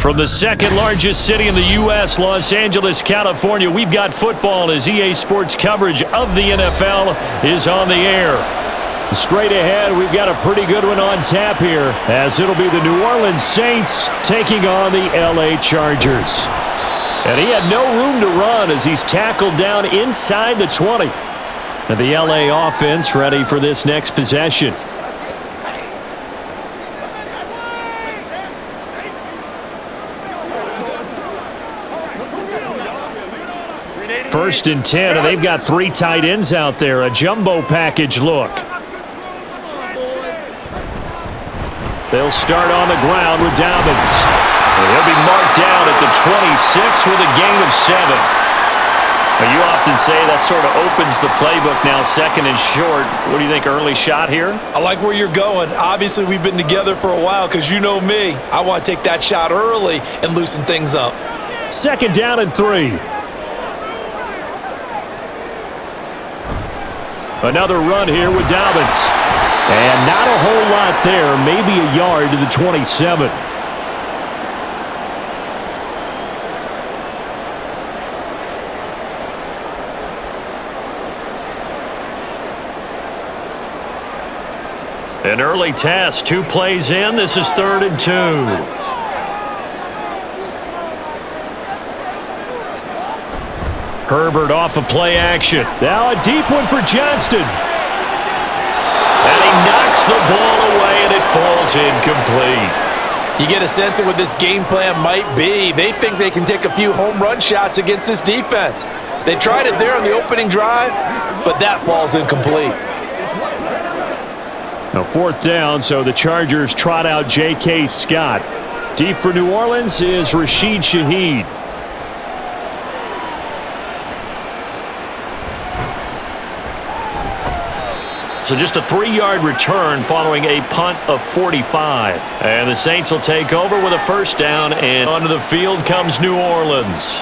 From the second largest city in the U.S., Los Angeles, California, we've got football as EA Sports coverage of the NFL is on the air. Straight ahead, we've got a pretty good one on tap here, as it'll be the New Orleans Saints taking on the L.A. Chargers. And he had no room to run as he's tackled down inside the 20. And the L.A. offense ready for this next possession. First and 10, and they've got three tight ends out there. A jumbo package look. They'll start on the ground with Dobbins. And he'll be marked down at the 26 with a gain of 7. Now, you often say that sort of opens the playbook now, second and short. What do you think, early shot here? I like where you're going. Obviously, we've been together for a while because you know me. I want to take that shot early and loosen things up. Second down and 3. Another run here with Dobbins. And not a whole lot there, maybe a yard to the 27. An early test, 2 plays in. This is 3rd and 2. Herbert off of play action. Now a deep one for Johnston. And he knocks the ball away, and it falls incomplete. You get a sense of what this game plan might be. They think they can take a few home run shots against this defense. They tried it there on the opening drive, but that falls incomplete. Now 4th down, so the Chargers trot out J.K. Scott. Deep for New Orleans is Rashid Shaheed. So just a 3-yard return following a punt of 45. And the Saints will take over with a first down, and onto the field comes New Orleans.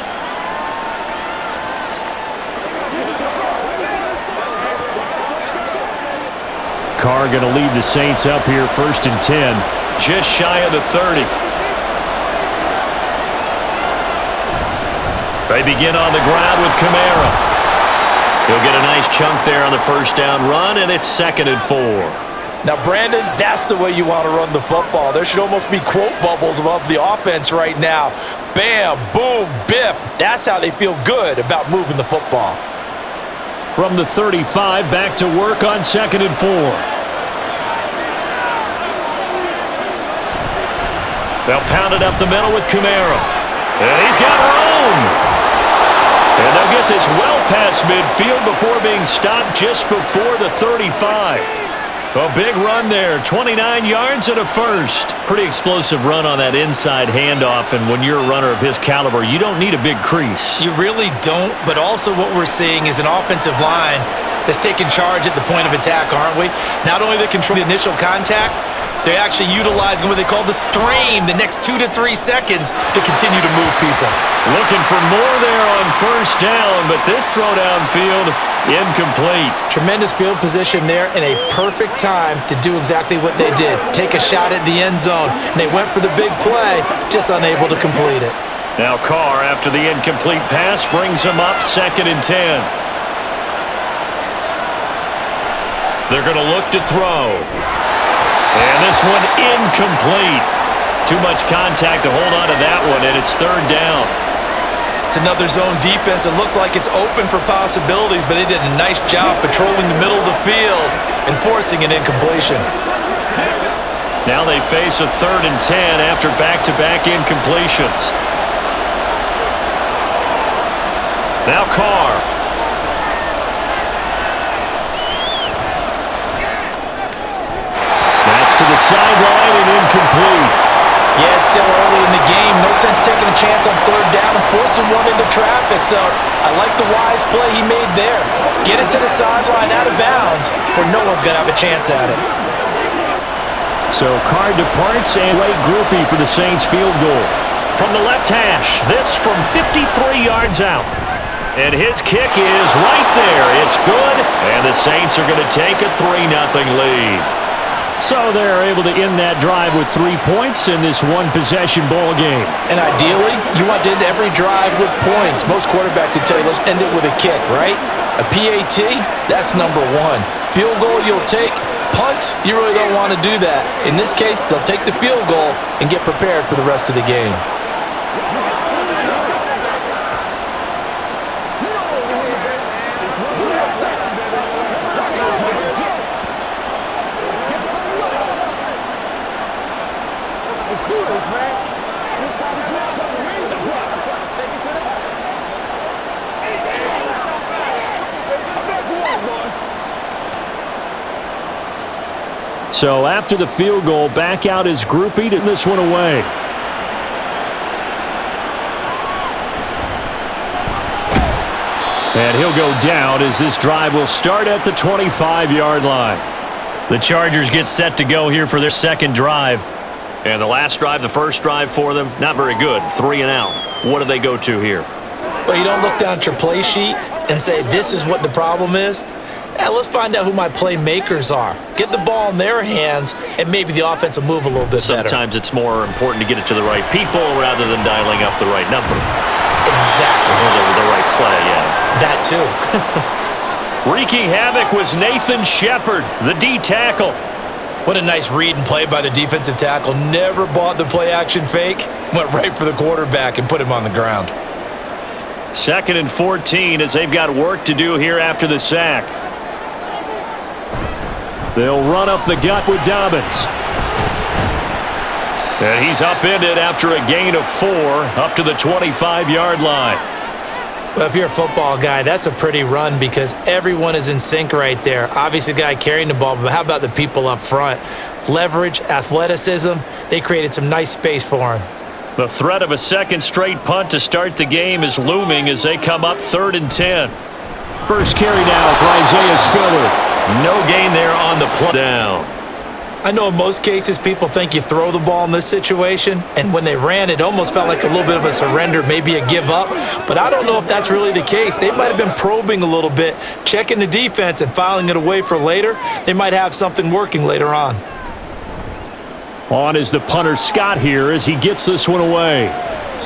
Carr going to lead the Saints up here, 1st and 10, just shy of the 30. They begin on the ground with Kamara. He'll get a nice chunk there on the first down run, and it's 2nd and 4. Now, Brandon, that's the way you want to run the football. There should almost be quote bubbles above the offense right now. Bam, boom, biff. That's how they feel good about moving the football. From the 35, back to work on 2nd and 4. They'll pound it up the middle with Kamara. And he's got room. And they'll get this well past midfield before being stopped just before the 35. A big run there, 29 yards and a first. Pretty explosive run on that inside handoff, and when you're a runner of his caliber, you don't need a big crease. You really don't, but also what we're seeing is an offensive line that's taking charge at the point of attack, aren't we? Not only they control the initial contact, they're actually utilizing what they call the strain the next 2 to 3 seconds to continue to move people. Looking for more there on first down, but this throw downfield incomplete. Tremendous field position there and a perfect time to do exactly what they did. Take a shot at the end zone. And they went for the big play, just unable to complete it. Now Carr, after the incomplete pass, brings him up 2nd and 10. They're going to look to throw. And this one incomplete. Too much contact to hold on to that one, and it's 3rd down. It's another zone defense. It looks like it's open for possibilities, but they did a nice job patrolling the middle of the field and forcing an incompletion. Now they face a 3rd and 10 after back-to-back incompletions. Now Carr. To the sideline and incomplete. Yeah, it's still early in the game. No sense taking a chance on 3rd down and forcing one into traffic. So I like the wise play he made there. Get it to the sideline out of bounds where no one's going to have a chance at it. So Carr departs, and late groupie for the Saints field goal. From the left hash, this from 53 yards out. And his kick is right there. It's good, and the Saints are going to take a 3-0 lead. So they're able to end that drive with 3 points in this one-possession ball game. And ideally, you want to end every drive with points. Most quarterbacks would tell you, let's end it with a kick, right? A PAT, that's number one. Field goal you'll take. Punts, you really don't want to do that. In this case, they'll take the field goal and get prepared for the rest of the game. So after the field goal, back out his groupie to this one away. And he'll go down as this drive will start at the 25-yard line. The Chargers get set to go here for their second drive. And the last drive, the first drive for them, not very good. 3 and out. What do they go to here? Well, you don't look down at your play sheet and say, this is what the problem is. Let's find out who my playmakers are. Get the ball in their hands, and maybe the offense will move a little bit better. Sometimes it's more important to get it to the right people rather than dialing up the right number. Exactly. Or the right play, yeah. That too. Wreaking havoc was Nathan Shepard, the D tackle. What a nice read and play by the defensive tackle. Never bought the play-action fake. Went right for the quarterback and put him on the ground. 2nd and 14 as they've got work to do here after the sack. They'll run up the gut with Dobbins. And he's upended after a gain of 4 up to the 25-yard line. Well, if you're a football guy, that's a pretty run because everyone is in sync right there. Obviously, the guy carrying the ball, but how about the people up front? Leverage, athleticism, they created some nice space for him. The threat of a second straight punt to start the game is looming as they come up 3rd and 10. First carry now for Isaiah Spiller. No gain there on the play down. I know in most cases people think you throw the ball in this situation, and when they ran, it almost felt like a little bit of a surrender, maybe a give up. But I don't know if that's really the case. They might have been probing a little bit, checking the defense and filing it away for later. They might have something working later on. On is the punter Scott here as he gets this one away.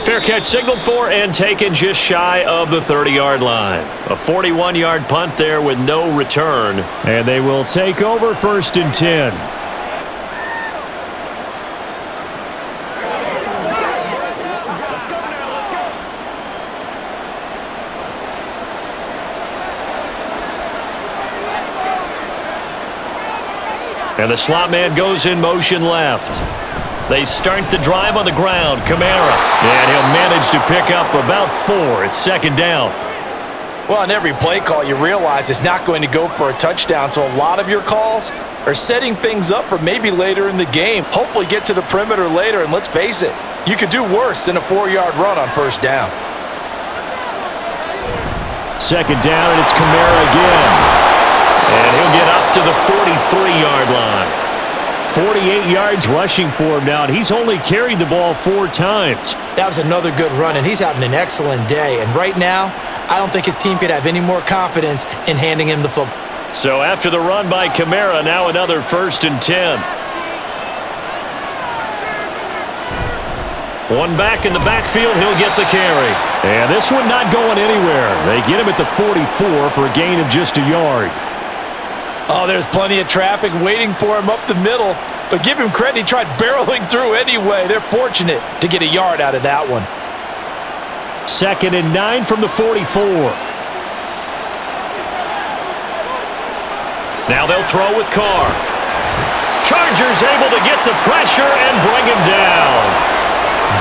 Fair catch signaled for and taken just shy of the 30-yard line. A 41-yard punt there with no return. And they will take over 1st and 10. And the slot man goes in motion left. They start the drive on the ground. Kamara. And he'll manage to pick up about 4. It's 2nd down. Well, on every play call, you realize it's not going to go for a touchdown. So a lot of your calls are setting things up for maybe later in the game. Hopefully get to the perimeter later. And let's face it, you could do worse than a 4-yard run on 1st down. 2nd down, and it's Kamara again. And he'll get up to the 43-yard line. 48 yards rushing for him now, and he's only carried the ball 4 times. That was another good run, and he's having an excellent day. And right now, I don't think his team could have any more confidence in handing him the football. So after the run by Kamara, now another 1st and 10. One back in the backfield, he'll get the carry. And this one not going anywhere. They get him at the 44 for a gain of just a yard. Oh, there's plenty of traffic waiting for him up the middle. But give him credit, he tried barreling through anyway. They're fortunate to get a yard out of that one. 2nd and 9 from the 44. Now they'll throw with Carr. Chargers able to get the pressure and bring him down.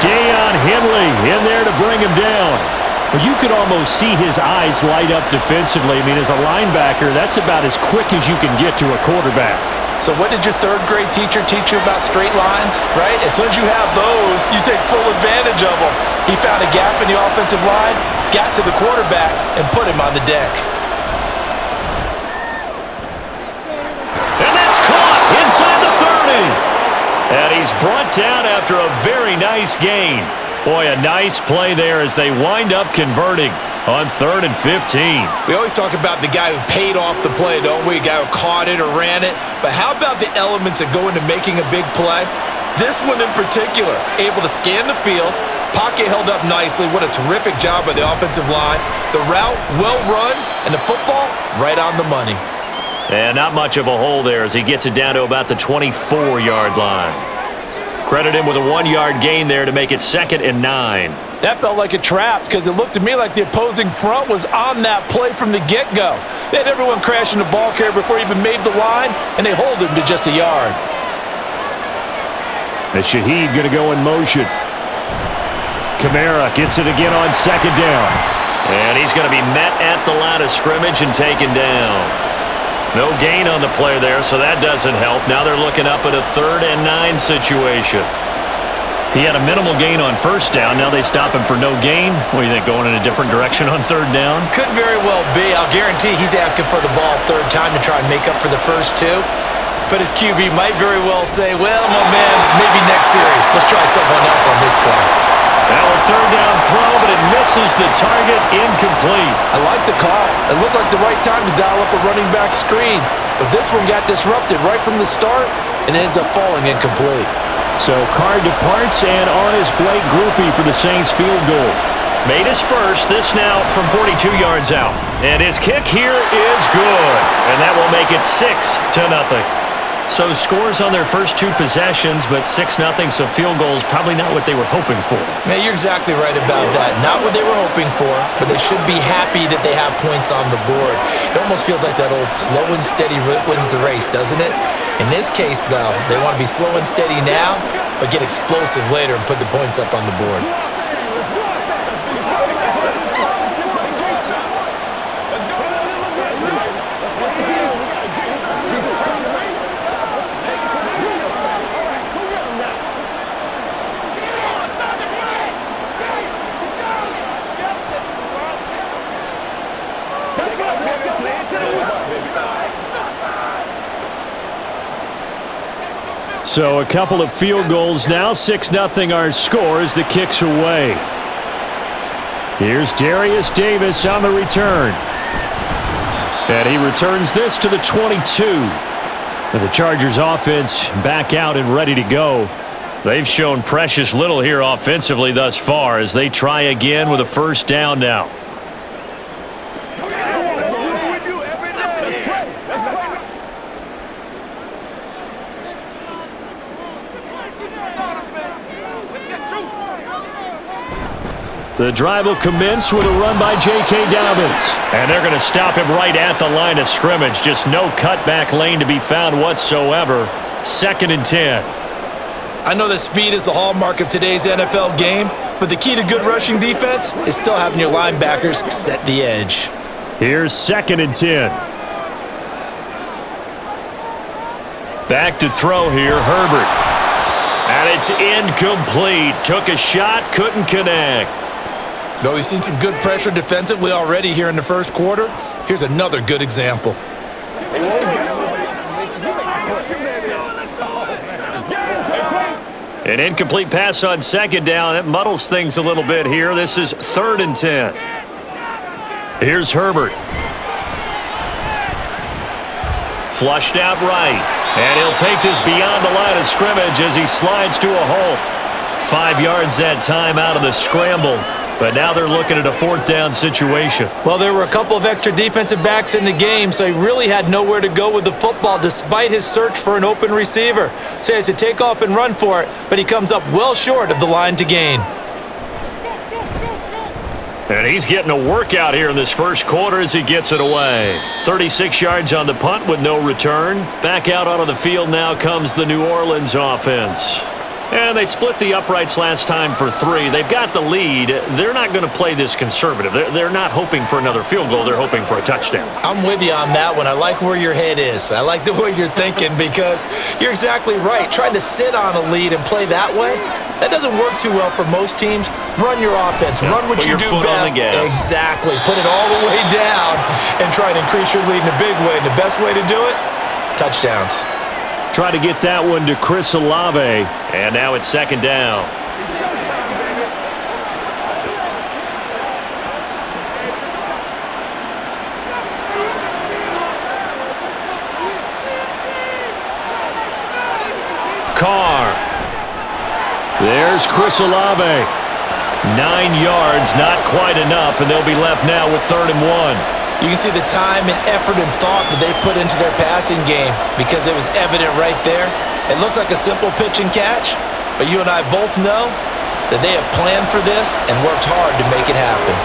Deion Henley in there to bring him down. You could almost see his eyes light up defensively. I mean, as a linebacker, that's about as quick as you can get to a quarterback. So what did your 3rd grade teacher teach you about straight lines, right? As soon as you have those, you take full advantage of them. He found a gap in the offensive line, got to the quarterback, and put him on the deck. And that's caught inside the 30. And he's brought down after a very nice gain. Boy, a nice play there as they wind up converting. on 3rd and 15. We always talk about the guy who paid off the play, don't we? The guy who caught it or ran it. But how about the elements that go into making a big play? This one in particular, able to scan the field, pocket held up nicely. What a terrific job by the offensive line. The route, well run, and the football, right on the money. And not much of a hole there as he gets it down to about the 24-yard line. Credit him with a 1-yard gain there to make it 2nd and 9. That felt like a trap because it looked to me like the opposing front was on that play from the get-go. They had everyone crashing the ball carrier before he even made the line, and they hold him to just a yard. And Shaheed going to go in motion. Kamara gets it again on 2nd down. And he's going to be met at the line of scrimmage and taken down. No gain on the play there, so that doesn't help. Now they're looking up at a 3rd and 9 situation. He had a minimal gain on 1st down. Now they stop him for no gain. What do you think, going in a different direction on 3rd down? Could very well be. I'll guarantee he's asking for the ball 3rd time to try and make up for the first 2. But his QB might very well say, well, no, man, maybe next series. Let's try someone else on this play. Now a 3rd down throw, but it misses the target, incomplete. I like the call. It looked like the right time to dial up a running back screen. But this one got disrupted right from the start and ends up falling incomplete. So Carr departs, and on his Blake Groupie for the Saints field goal. Made his first, this now from 42 yards out. And his kick here is good. And that will make it 6-0. So scores on their first 2 possessions, but 6-0, so field goals probably not what they were hoping for. Yeah, you're exactly right about that. Not what they were hoping for, but they should be happy that they have points on the board. It almost feels like that old slow and steady wins the race, doesn't it? In this case, though, they want to be slow and steady now, but get explosive later and put the points up on the board. So a couple of field goals now. 6-0 our score as the kick's away. Here's Darius Davis on the return. And he returns this to the 22. And the Chargers offense back out and ready to go. They've shown precious little here offensively thus far as they try again with a 1st down now. The drive will commence with a run by J.K. Dobbins. And they're going to stop him right at the line of scrimmage. Just no cutback lane to be found whatsoever. 2nd and 10. I know that speed is the hallmark of today's NFL game, but the key to good rushing defense is still having your linebackers set the edge. Here's 2nd and 10. Back to throw here, Herbert. And it's incomplete. Took a shot, couldn't connect. Though we've seen some good pressure defensively already here in the first quarter, here's another good example. An incomplete pass on 2nd down. That muddles things a little bit here. This is 3rd and 10. Here's Herbert. Flushed out right. And he'll take this beyond the line of scrimmage as he slides to a halt. 5 yards that time out of the scramble. But now they're looking at a 4th down situation. Well, there were a couple of extra defensive backs in the game, so he really had nowhere to go with the football despite his search for an open receiver. So he has to take off and run for it, but he comes up well short of the line to gain. And he's getting a workout here in this first quarter as he gets it away. 36 yards on the punt with no return. Back out onto the field now comes the New Orleans offense. And they split the uprights last time for 3. They've got the lead. They're not going to play this conservative. They're not hoping for another field goal. They're hoping for a touchdown. I'm with you on that one. I like where your head is. I like the way you're thinking because you're exactly right. Trying to sit on a lead and play that way, that doesn't work too well for most teams. Run your offense. Run what you do best. Exactly. Put it all the way down and try to increase your lead in a big way. And the best way to do it, touchdowns. Try to get that one to Chris Olave. And now it's 2nd down. There's Chris Olave. 9 yards, not quite enough, and they'll be left now with 3rd and 1. You can see the time and effort and thought that they put into their passing game because it was evident right there. It looks like a simple pitch and catch, but you and I both know that they have planned for this and worked hard to make it happen.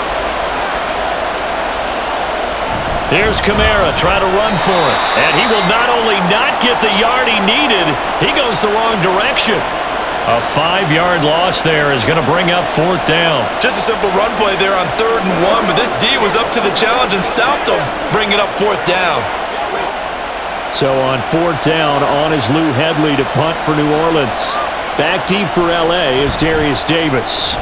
Here's Kamara trying to run for it, and he will not only not get the yard he needed, he goes the wrong direction. A 5-yard loss there is going to bring up 4th down. Just a simple run play there on 3rd and 1, but this D was up to the challenge and stopped him, bringing up 4th down. So on 4th down, on is Lou Hedley to punt for New Orleans. Back deep for L.A. is Darius Davis.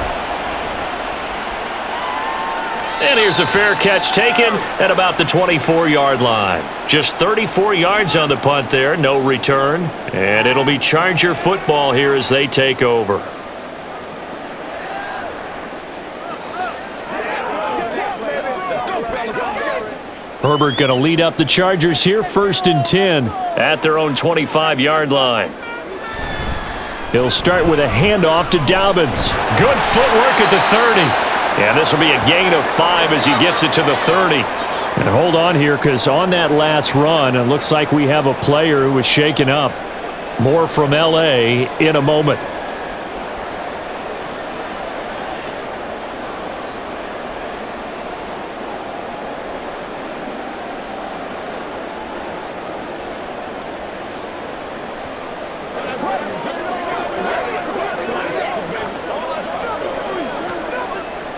And here's a fair catch taken at about the 24-yard line. Just 34 yards on the punt there, no return. And it'll be Charger football here as they take over. Herbert going to lead up the Chargers here, 1st and 10 at their own 25-yard line. He'll start with a handoff to Dobbins. Good footwork at the 30. And this will be a gain of 5 as he gets it to the 30. And hold on here, because on that last run, it looks like we have a player who was shaken up. More from L.A. in a moment.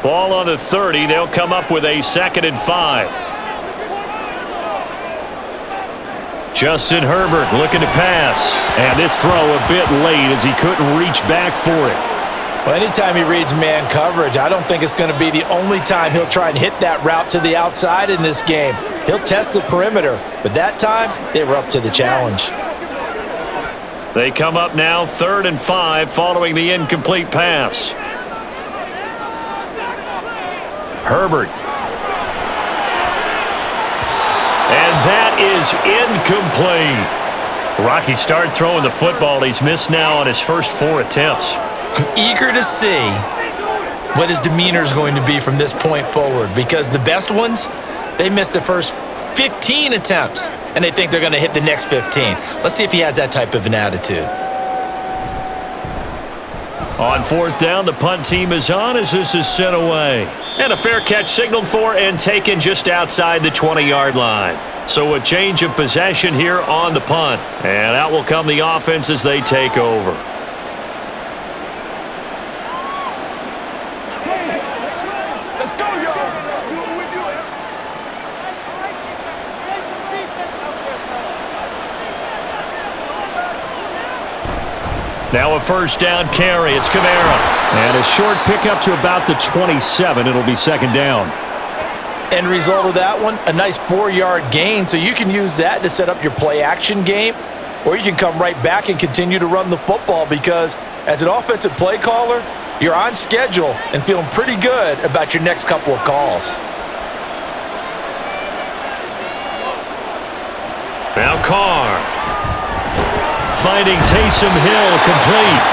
Ball on the 30. They'll come up with a 2nd and 5. Justin Herbert looking to pass. And this throw a bit late as he couldn't reach back for it. Well, anytime he reads man coverage, I don't think it's going to be the only time he'll try and hit that route to the outside in this game. He'll test the perimeter, but that time they were up to the challenge. They come up now 3rd and 5 following the incomplete pass. Herbert. And that is incomplete. Rocky start throwing the football. He's missed now on his first 4 attempts. I'm eager to see what his demeanor is going to be from this point forward, because the best ones, they missed the first 15 attempts, and they think they're going to hit the next 15. Let's see if he has that type of an attitude. On 4th down, the punt team is on as this is sent away. And a fair catch signaled for and taken just outside the 20-yard line. So a change of possession here on the punt. And out will come the offense as they take over. Now a 1st down carry. It's Kamara. And a short pickup to about the 27. It'll be 2nd down. End result of that one, a nice 4-yard gain. So you can use that to set up your play-action game, or you can come right back and continue to run the football, because as an offensive play caller, you're on schedule and feeling pretty good about your next couple of calls. Now Carr. Finding Taysom Hill complete.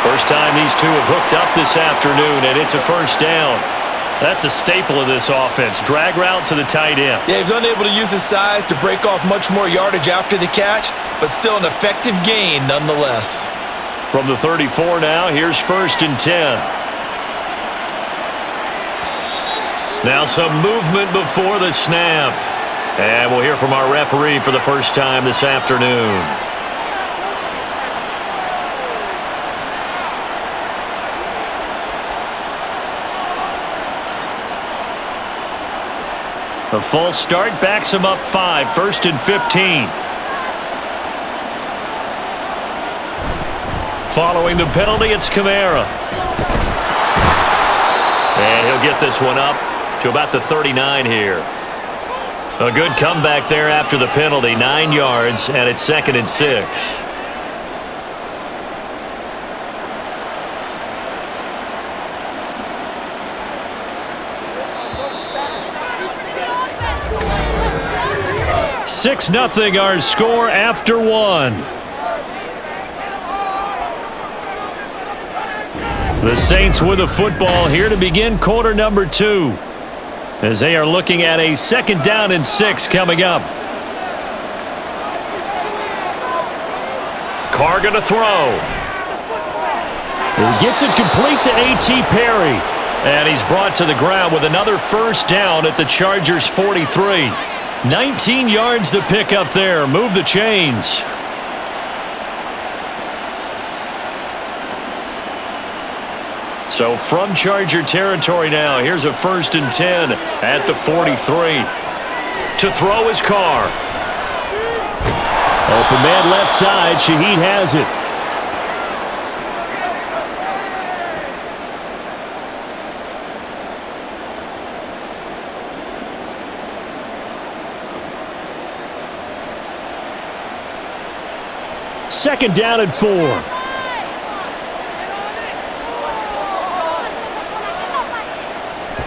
First time these two have hooked up this afternoon, and it's a 1st down. That's a staple of this offense. Drag route to the tight end. Yeah, he was unable to use his size to break off much more yardage after the catch, but still an effective gain nonetheless. From the 34 now, here's 1st and 10. Now some movement before the snap. And we'll hear from our referee for the first time this afternoon. A false start backs him up 5, 1st and 15. Following the penalty, it's Kamara. And he'll get this one up to about the 39 here. A good comeback there after the penalty, 9 yards, and it's 2nd and 6. Six nothing our score after 1. The Saints with a football here to begin quarter number 2, as they are looking at a 2nd down and 6 coming up. Carr going to throw. He gets it complete to A.T. Perry. And he's brought to the ground with another 1st down at the Chargers' 43. 19 yards to pick up there. Move the chains. So from Charger territory now, here's a 1st and 10 at the 43. To throw is Carr. Open man left side. Shaheed has it. Second down and 4.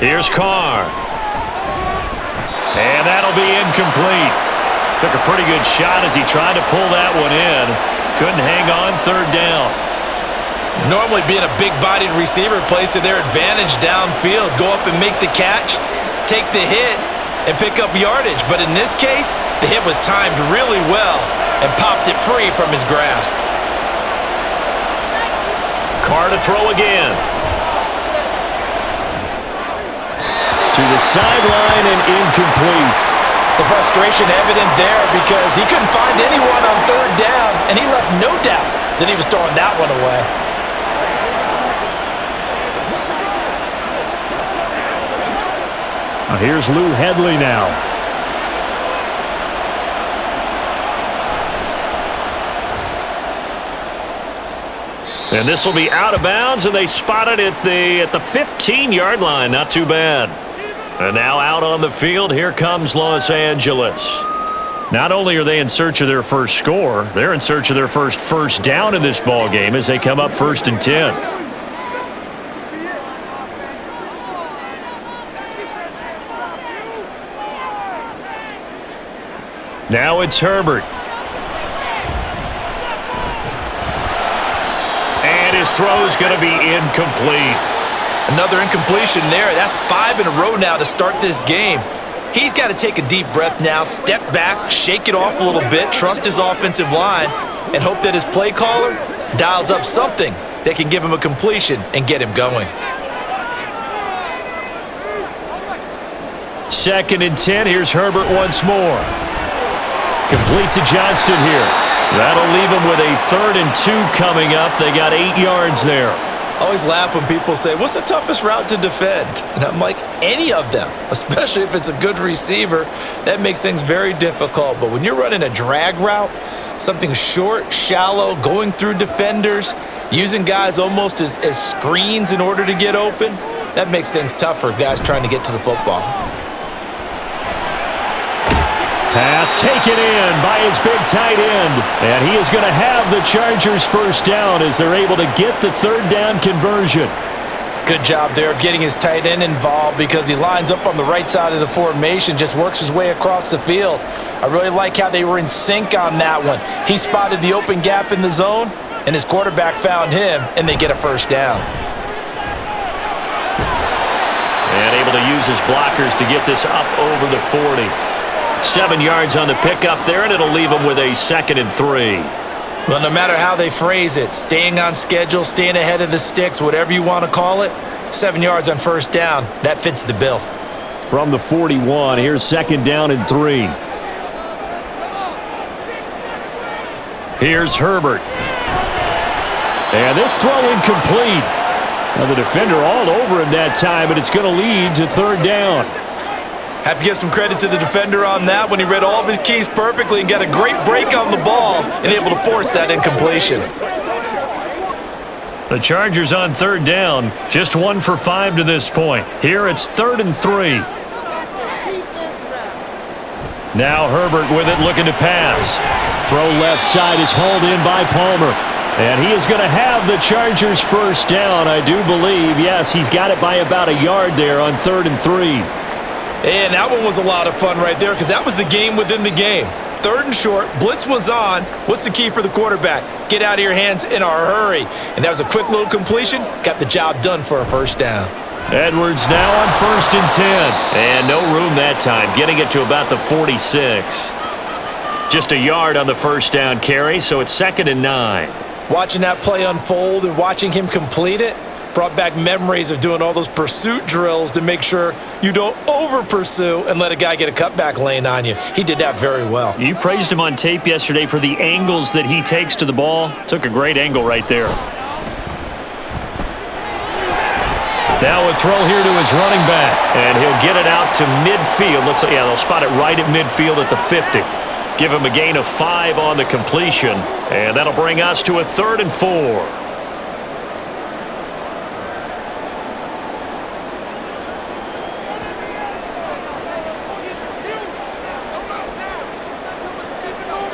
Here's Carr. And that'll be incomplete. Took a pretty good shot as he tried to pull that one in. Couldn't hang on 3rd down. Normally being a big-bodied receiver plays to their advantage downfield. Go up and make the catch, take the hit, and pick up yardage. But in this case, the hit was timed really well and popped it free from his grasp. Carr to throw again. To the sideline and incomplete. The frustration evident there because he couldn't find anyone on 3rd down, and he left no doubt that he was throwing that one away. Here's Lou Hedley now. And this will be out of bounds, and they spot it at the 15-yard line. Not too bad. And now out on the field, here comes Los Angeles. Not only are they in search of their first score, they're in search of their first down in this ball game as they come up 1st and 10. Now it's Herbert. And his throw is going to be incomplete. Another incompletion there. That's 5 in a row now to start this game. He's got to take a deep breath now, step back, shake it off a little bit, trust his offensive line, and hope that his play caller dials up something that can give him a completion and get him going. 2nd and 10. Here's Herbert once more. Complete to Johnston here. That'll leave him with a 3rd and 2 coming up. They got 8 yards there. Always laugh when people say, what's the toughest route to defend? And I'm like, any of them, especially if it's a good receiver. That makes things very difficult. But when you're running a drag route, something short, shallow, going through defenders, using guys almost as screens in order to get open, that makes things tough for guys trying to get to the football. Pass taken in by his big tight end. And he is going to have the Chargers' 1st down as they're able to get the 3rd down conversion. Good job there of getting his tight end involved because he lines up on the right side of the formation, just works his way across the field. I really like how they were in sync on that one. He spotted the open gap in the zone, and his quarterback found him, and they get a 1st down. And able to use his blockers to get this up over the 40. 7 yards on the pickup there, and it'll leave him with a 2nd and 3. Well, no matter how they phrase it, staying on schedule, staying ahead of the sticks, whatever you want to call it, 7 yards on 1st down, that fits the bill. From the 41, here's 2nd down and 3. Here's Herbert. And this throw incomplete. Now the defender all over him that time, but it's going to lead to 3rd down. Have to give some credit to the defender on that when he read all of his keys perfectly and got a great break on the ball and able to force that incompletion. The Chargers on 3rd down, just 1 for 5 to this point. Here it's 3rd and 3. Now Herbert with it, looking to pass. Throw left side is hauled in by Palmer. And he is going to have the Chargers' 1st down, I do believe. Yes, he's got it by about a yard there on 3rd and 3. And that one was a lot of fun right there because that was the game within the game. 3rd and short. Blitz was on. What's the key for the quarterback? Get out of your hands in a hurry. And that was a quick little completion. Got the job done for a first down. Edwards now on 1st and 10. And no room that time, getting it to about the 46. Just a yard on the first down carry, so it's 2nd and 9. Watching that play unfold and watching him complete it brought back memories of doing all those pursuit drills to make sure you don't over-pursue and let a guy get a cutback lane on you. He did that very well. You praised him on tape yesterday for the angles that he takes to the ball. Took a great angle right there. Now a throw here to his running back, and he'll get it out to midfield. They'll spot it right at midfield at the 50. Give him a gain of 5 on the completion, and that'll bring us to a 3rd and 4.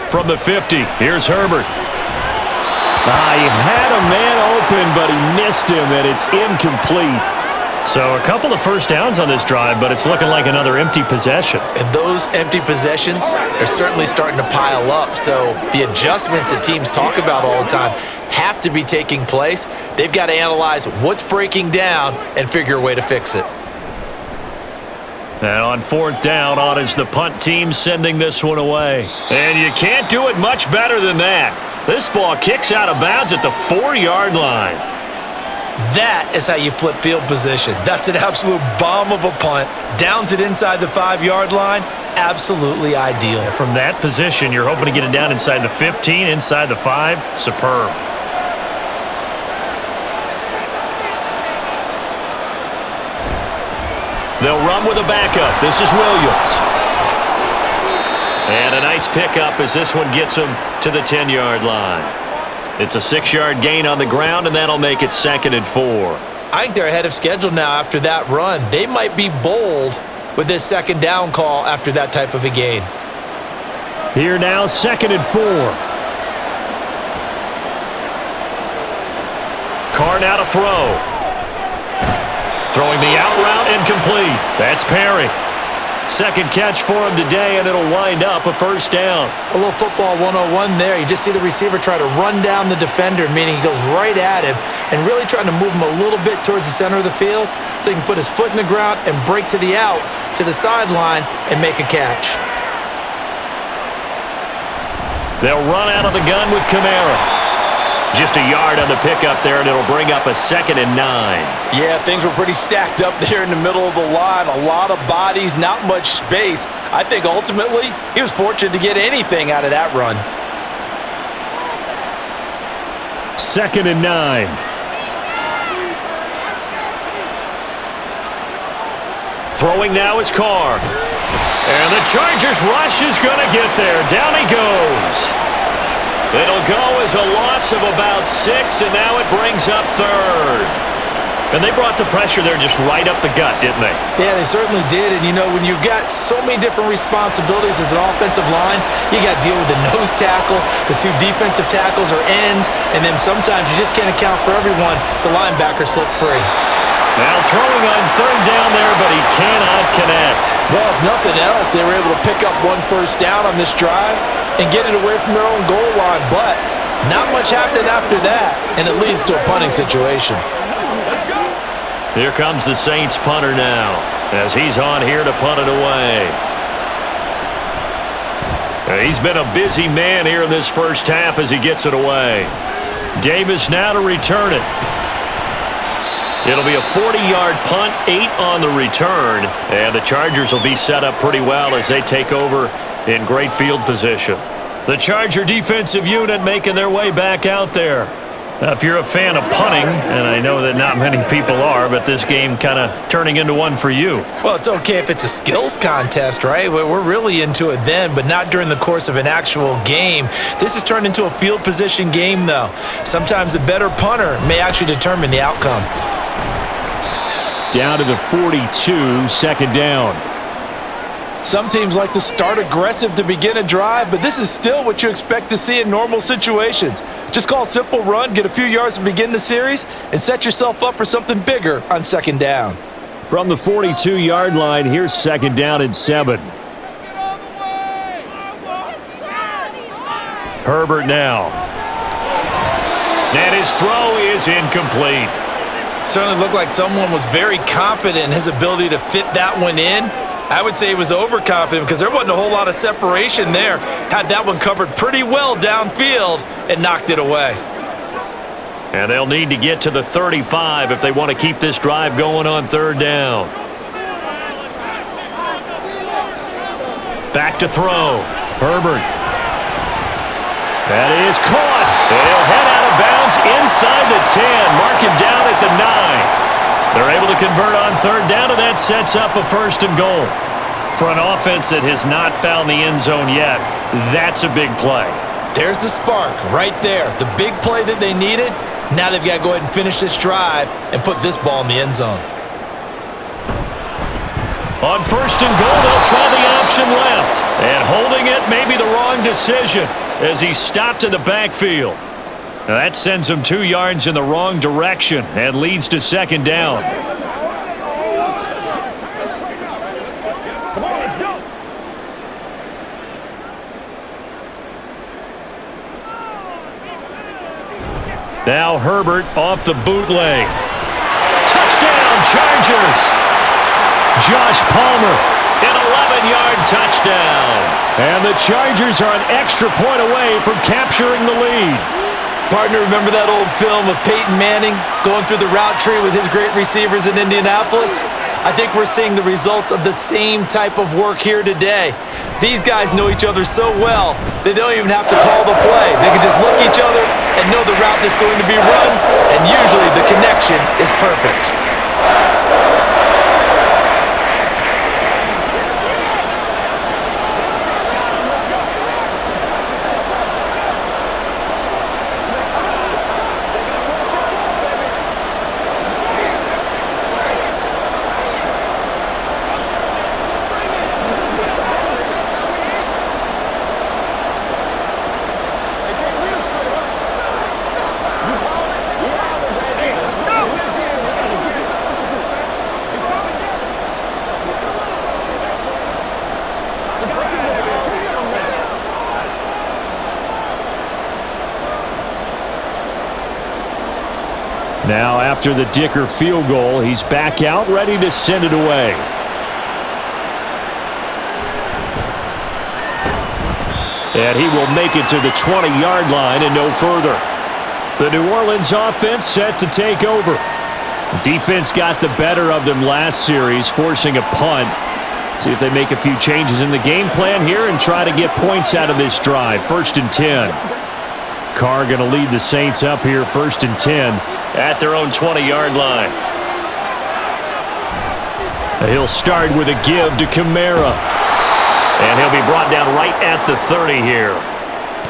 From the 50, here's Herbert. He had a man open, but he missed him, and it's incomplete. So a couple of first downs on this drive, but it's looking like another empty possession. And those empty possessions are certainly starting to pile up. So the adjustments that teams talk about all the time have to be taking place. They've got to analyze what's breaking down and figure a way to fix it. And on 4th down, on is the punt team sending this one away. And you can't do it much better than that. This ball kicks out of bounds at the 4-yard line. That is how you flip field position. That's an absolute bomb of a punt. Downs it inside the 5-yard line. Absolutely ideal. From that position, you're hoping to get it down inside the 15, inside the 5. Superb. They'll run with a backup. This is Williams. And a nice pickup as this one gets him to the 10-yard line. It's a 6-yard gain on the ground, and that'll make it 2nd and 4. I think they're ahead of schedule now after that run. They might be bold with this 2nd down call after that type of a gain. Here now, 2nd and 4. Carr now to throw. Throwing the out route, incomplete. That's Perry. 2nd catch for him today, and it'll wind up a first down. A little football 101 there. You just see the receiver try to run down the defender, meaning he goes right at him and really trying to move him a little bit towards the center of the field so he can put his foot in the ground and break to the out, to the sideline, and make a catch. They'll run out of the gun with Kamara. Just a yard on the pickup there, and it'll bring up a 2nd and 9. Yeah, things were pretty stacked up there in the middle of the line. A lot of bodies, not much space. I think ultimately he was fortunate to get anything out of that run. 2nd and 9. Throwing now is Carr. And the Chargers rush is going to get there. Down he goes. It'll go as a loss of about 6, and now it brings up 3rd. And they brought the pressure there just right up the gut, didn't they? Yeah, they certainly did. And, when you've got so many different responsibilities as an offensive line, you got to deal with the nose tackle, the 2 defensive tackles or ends, and then sometimes you just can't account for everyone. The linebacker slipped free. Now throwing on 3rd down there, but he cannot connect. Well, if nothing else, they were able to pick up 1 first down on this drive and get it away from their own goal line. But not much happening after that, and it leads to a punting situation. Here comes the Saints punter now, as he's on here to punt it away. He's been a busy man here in this first half as he gets it away. Davis now to return it. It'll be a 40-yard punt, 8 on the return, and the Chargers will be set up pretty well as they take over in great field position. The Charger defensive unit making their way back out there. Now, if you're a fan of punting, and I know that not many people are, but this game kind of turning into one for you. Well, it's okay if it's a skills contest, right? We're really into it then, but not during the course of an actual game. This has turned into a field position game, though. Sometimes the better punter may actually determine the outcome. Down to the 42, 2nd down. Some teams like to start aggressive to begin a drive, but this is still what you expect to see in normal situations. Just call a simple run, get a few yards to begin the series, and set yourself up for something bigger on 2nd down. From the 42-yard line, here's 2nd down and 7. Herbert now. And his throw is incomplete. Certainly looked like someone was very confident in his ability to fit that one in. I would say he was overconfident because there wasn't a whole lot of separation there. Had that one covered pretty well downfield and knocked it away. And they'll need to get to the 35 if they want to keep this drive going on third down. Back to throw. Herbert. That is caught. And he'll head out of bounds inside the 10. Mark him down at the 9. They're able to convert on third down, and that sets up a 1st and goal. For an offense that has not found the end zone yet, that's a big play. There's the spark right there. The big play that they needed. Now they've got to go ahead and finish this drive and put this ball in the end zone. On 1st and goal, they'll try the option left. And holding it may be the wrong decision as he stopped in the backfield. Now that sends him 2 yards in the wrong direction and leads to 2nd down. Now Herbert off the bootleg. Touchdown, Chargers! Josh Palmer, an 11-yard touchdown. And the Chargers are an extra point away from capturing the lead. Partner, remember that old film of Peyton Manning going through the route tree with his great receivers in Indianapolis? I think we're seeing the results of the same type of work here today. These guys know each other so well that they don't even have to call the play. They can just look at each other and know the route that's going to be run, and usually the connection is perfect. Now, after the Dicker field goal, he's back out, ready to send it away. And he will make it to the 20-yard line and no further. The New Orleans offense set to take over. Defense got the better of them last series, forcing a punt. See if they make a few changes in the game plan here and try to get points out of this drive. 1st and 10. Carr going to lead the Saints up here, 1st and 10 at their own 20-yard line. He'll start with a give to Kamara. And he'll be brought down right at the 30 here.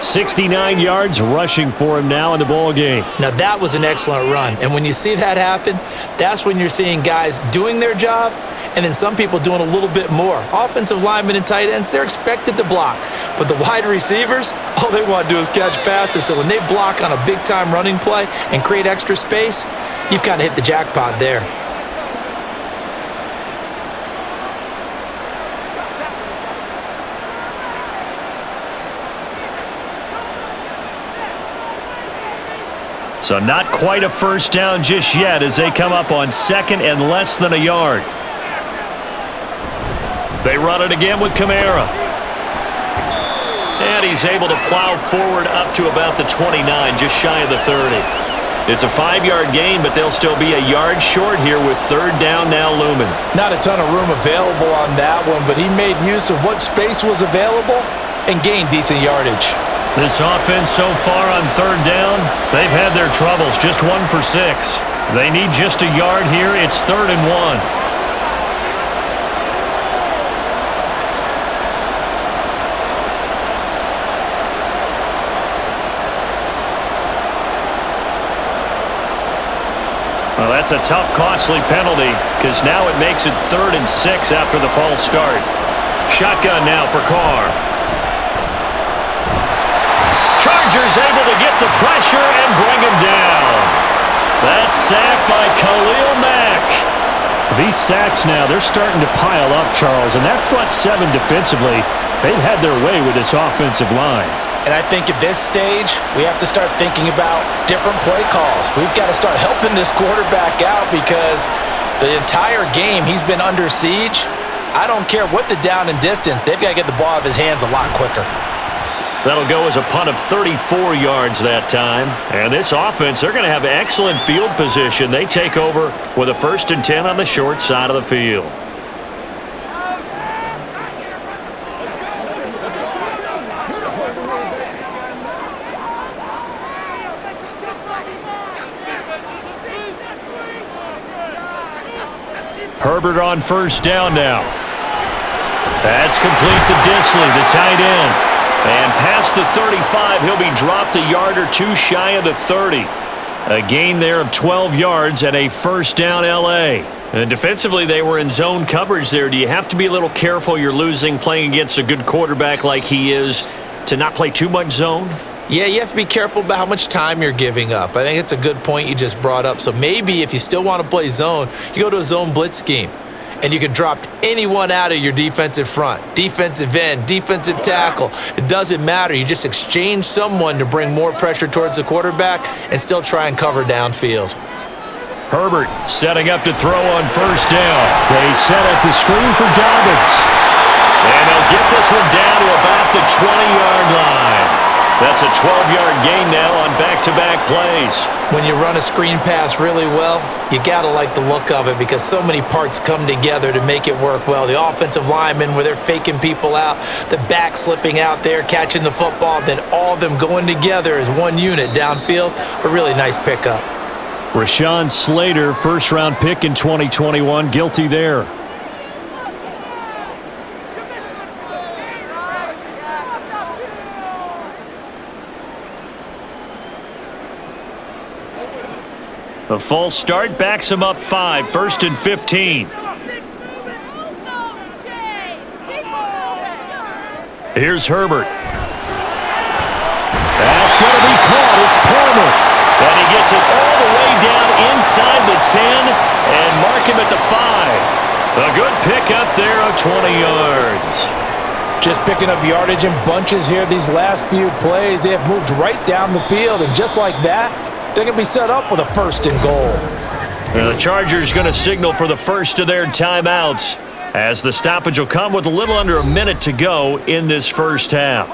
69 yards rushing for him now in the ball game. Now that was an excellent run. And when you see that happen, that's when you're seeing guys doing their job and then some people doing a little bit more. Offensive linemen and tight ends, they're expected to block. But the wide receivers, all they want to do is catch passes. So when they block on a big-time running play and create extra space, you've kind of hit the jackpot there. So not quite a first down just yet as they come up on 2nd and less than a yard. They run it again with Kamara. And he's able to plow forward up to about the 29, just shy of the 30. It's a 5-yard gain, but they'll still be a yard short here with 3rd down now looming. Not a ton of room available on that one, but he made use of what space was available and gained decent yardage. This offense so far on 3rd down, they've had their troubles, just 1 for 6. They need just a yard here. It's 3rd and 1. Well, that's a tough, costly penalty because now it makes it 3rd and 6 after the false start. Shotgun now for Carr. Chargers able to get the pressure and bring him down. That sack by Khalil Mack. These sacks now, they're starting to pile up, Charles, and that front 7 defensively, they've had their way with this offensive line. And I think at this stage, we have to start thinking about different play calls. We've got to start helping this quarterback out because the entire game he's been under siege. I don't care what the down and distance. They've got to get the ball out of his hands a lot quicker. That'll go as a punt of 34 yards that time. And this offense, they're going to have excellent field position. They take over with a 1st and 10 on the short side of the field. Herbert on 1st down now. That's complete to Disley, the tight end. And past the 35, he'll be dropped a yard or two shy of the 30. A gain there of 12 yards and a 1st down L.A. And defensively, they were in zone coverage there. Do you have to be a little careful you're losing playing against a good quarterback like he is to not play too much zone? Yeah, you have to be careful about how much time you're giving up. I think it's a good point you just brought up. So maybe if you still want to play zone, you go to a zone blitz scheme. And you can drop anyone out of your defensive front, defensive end, defensive tackle. It doesn't matter. You just exchange someone to bring more pressure towards the quarterback and still try and cover downfield. Herbert setting up to throw on 1st down. They set up the screen for Dobbins. And they'll get this one down to about the 20-yard line. That's a 12-yard gain now on back-to-back plays. When you run a screen pass really well, you got to like the look of it because so many parts come together to make it work well. The offensive linemen, where they're faking people out, the back slipping out there, catching the football, then all of them going together as one unit downfield, a really nice pickup. Rashawn Slater, 1st-round pick in 2021, guilty there. A false start backs him up 5, 1st and 15. Here's Herbert. That's going to be caught. It's Palmer. And he gets it all the way down inside the 10 and mark him at the 5. A good pickup there of 20 yards. Just picking up yardage in bunches here these last few plays. They have moved right down the field, and just like that, they're going to be set up with a 1st and goal. And the Chargers going to signal for the first of their timeouts as the stoppage will come with a little under a minute to go in this 1st half.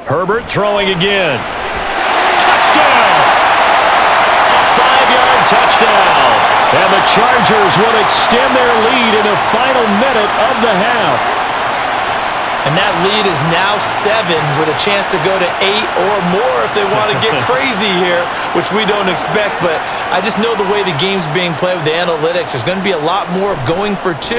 Herbert throwing again. Touchdown! A 5-yard touchdown. And the Chargers will extend their lead in the final minute of the half. And that lead is now 7 with a chance to go to 8 or more if they want to get crazy here, which we don't expect. But I just know the way the game's being played with the analytics, there's going to be a lot more of going for 2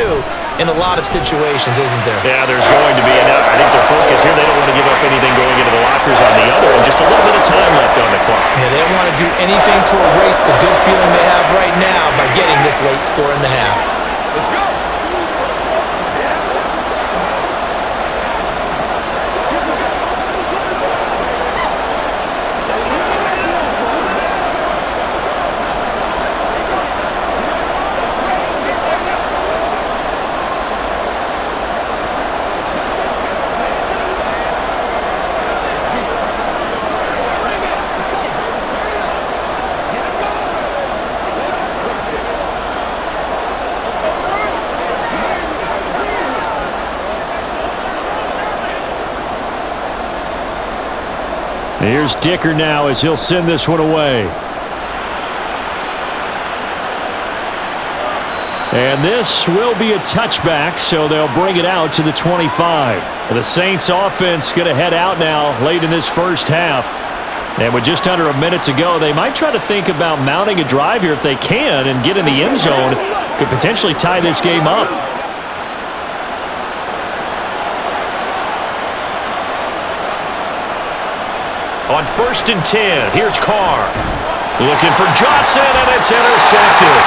in a lot of situations, isn't there? Yeah, there's going to be. And I think their focus here, they don't want to give up anything going into the lockers on the other, and just a little bit of time left on the clock. Yeah, they don't want to do anything to erase the good feeling they have right now by getting this late score in the half. Let's go! Here's Dicker now as he'll send this one away. And this will be a touchback, so they'll bring it out to the 25. The Saints offense going to head out now late in this 1st half. And with just under a minute to go, they might try to think about mounting a drive here if they can and get in the end zone. Could potentially tie this game up. On 1st and 10, here's Carr. Looking for Johnson, and it's intercepted.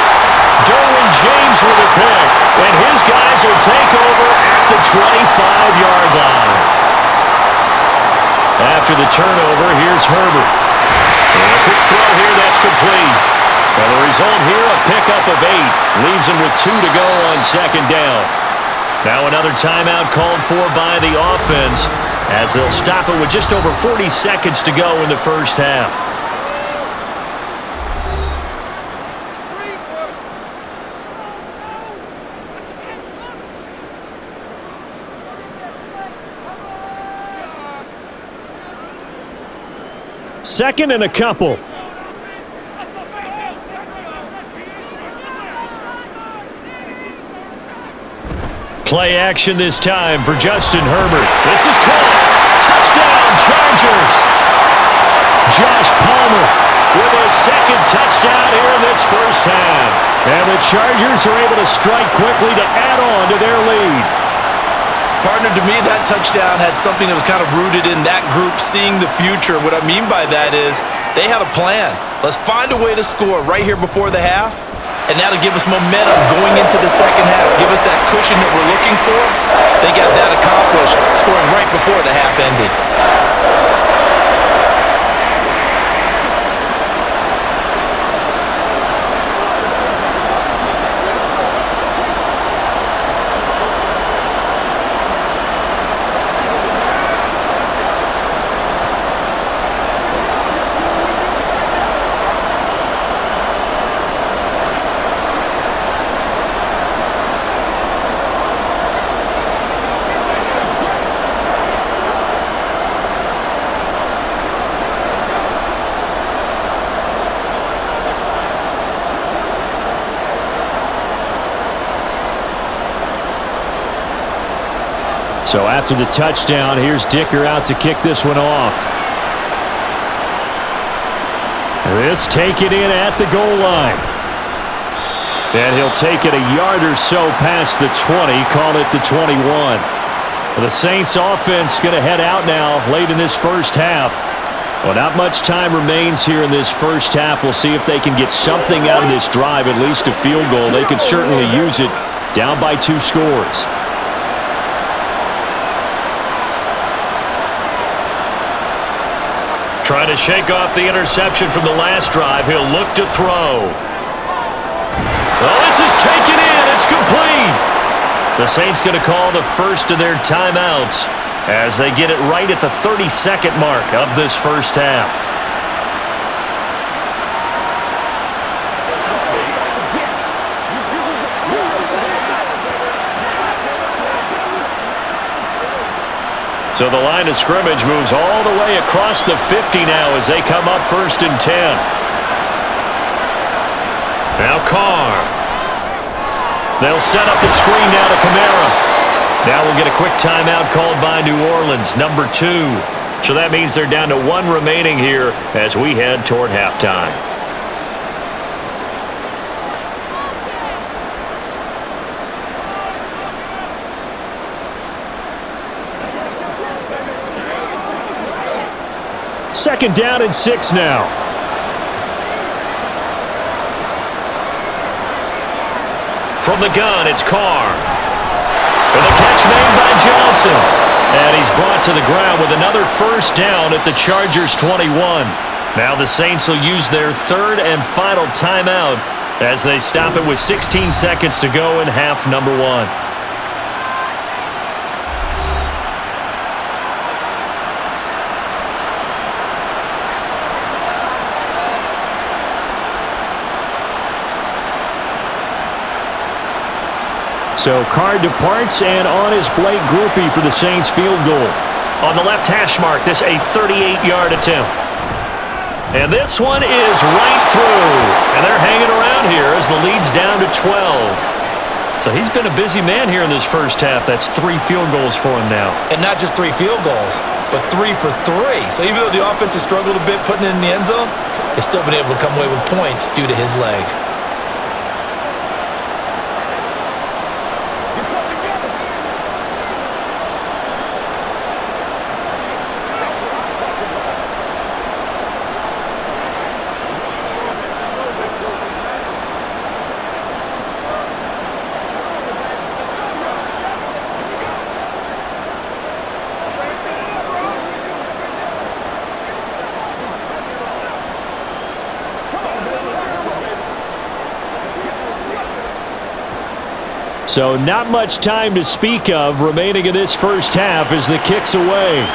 Derwin James with a pick, and his guys will take over at the 25-yard line. After the turnover, here's Herbert. And a quick throw here, that's complete. And the result here, a pickup of 8. Leaves him with 2 to go on second down. Now another timeout called for by the offense as they'll stop it with just over 40 seconds to go in the first half. Second and a couple. Play action this time for Justin Herbert. This is caught. Touchdown, Chargers. Josh Palmer with his second touchdown here in this first half. And the Chargers are able to strike quickly to add on to their lead. Partner, to me, that touchdown had something that was kind of rooted in that group seeing the future. What I mean by that is they had a plan. Let's find a way to score right here before the half, and that'll give us momentum going into the second half. Give us that cushion that we're looking for. They got that accomplished, scoring right before the half ended. So after the touchdown, here's Dicker out to kick this one off. This taken in at the goal line. And he'll take it a yard or so past the 20, call it the 21. The Saints offense going to head out now late in this first half. Well, not much time remains here in this first half. We'll see if they can get something out of this drive, at least a field goal. They could certainly use it down by 2 scores. Trying to shake off the interception from the last drive. He'll look to throw. Well, this is taken in. It's complete. The Saints going to call the first of their timeouts as they get it right at the 30-second mark of this first half. So the line of scrimmage moves all the way across the 50 now as they come up 1st and 10. Now Carr. They'll set up the screen now to Kamara. Now we'll get a quick timeout called by New Orleans, number 2. So that means they're down to 1 remaining here as we head toward halftime. Second down and 6 now. From the gun, it's Carr. With a catch made by Johnson. And he's brought to the ground with another first down at the Chargers 21. Now the Saints will use their 3rd and final timeout as they stop it with 16 seconds to go in half number 1. So Carr departs, and on is Blake Grupe for the Saints field goal. On the left hash mark, this a 38-yard attempt. And this one is right through. And they're hanging around here as the lead's down to 12. So he's been a busy man here in this first half. That's 3 field goals for him now. And not just 3 field goals, but 3 for 3. So even though the offense has struggled a bit putting it in the end zone, they've still been able to come away with points due to his leg. So not much time to speak of remaining in this first half as the kick's away.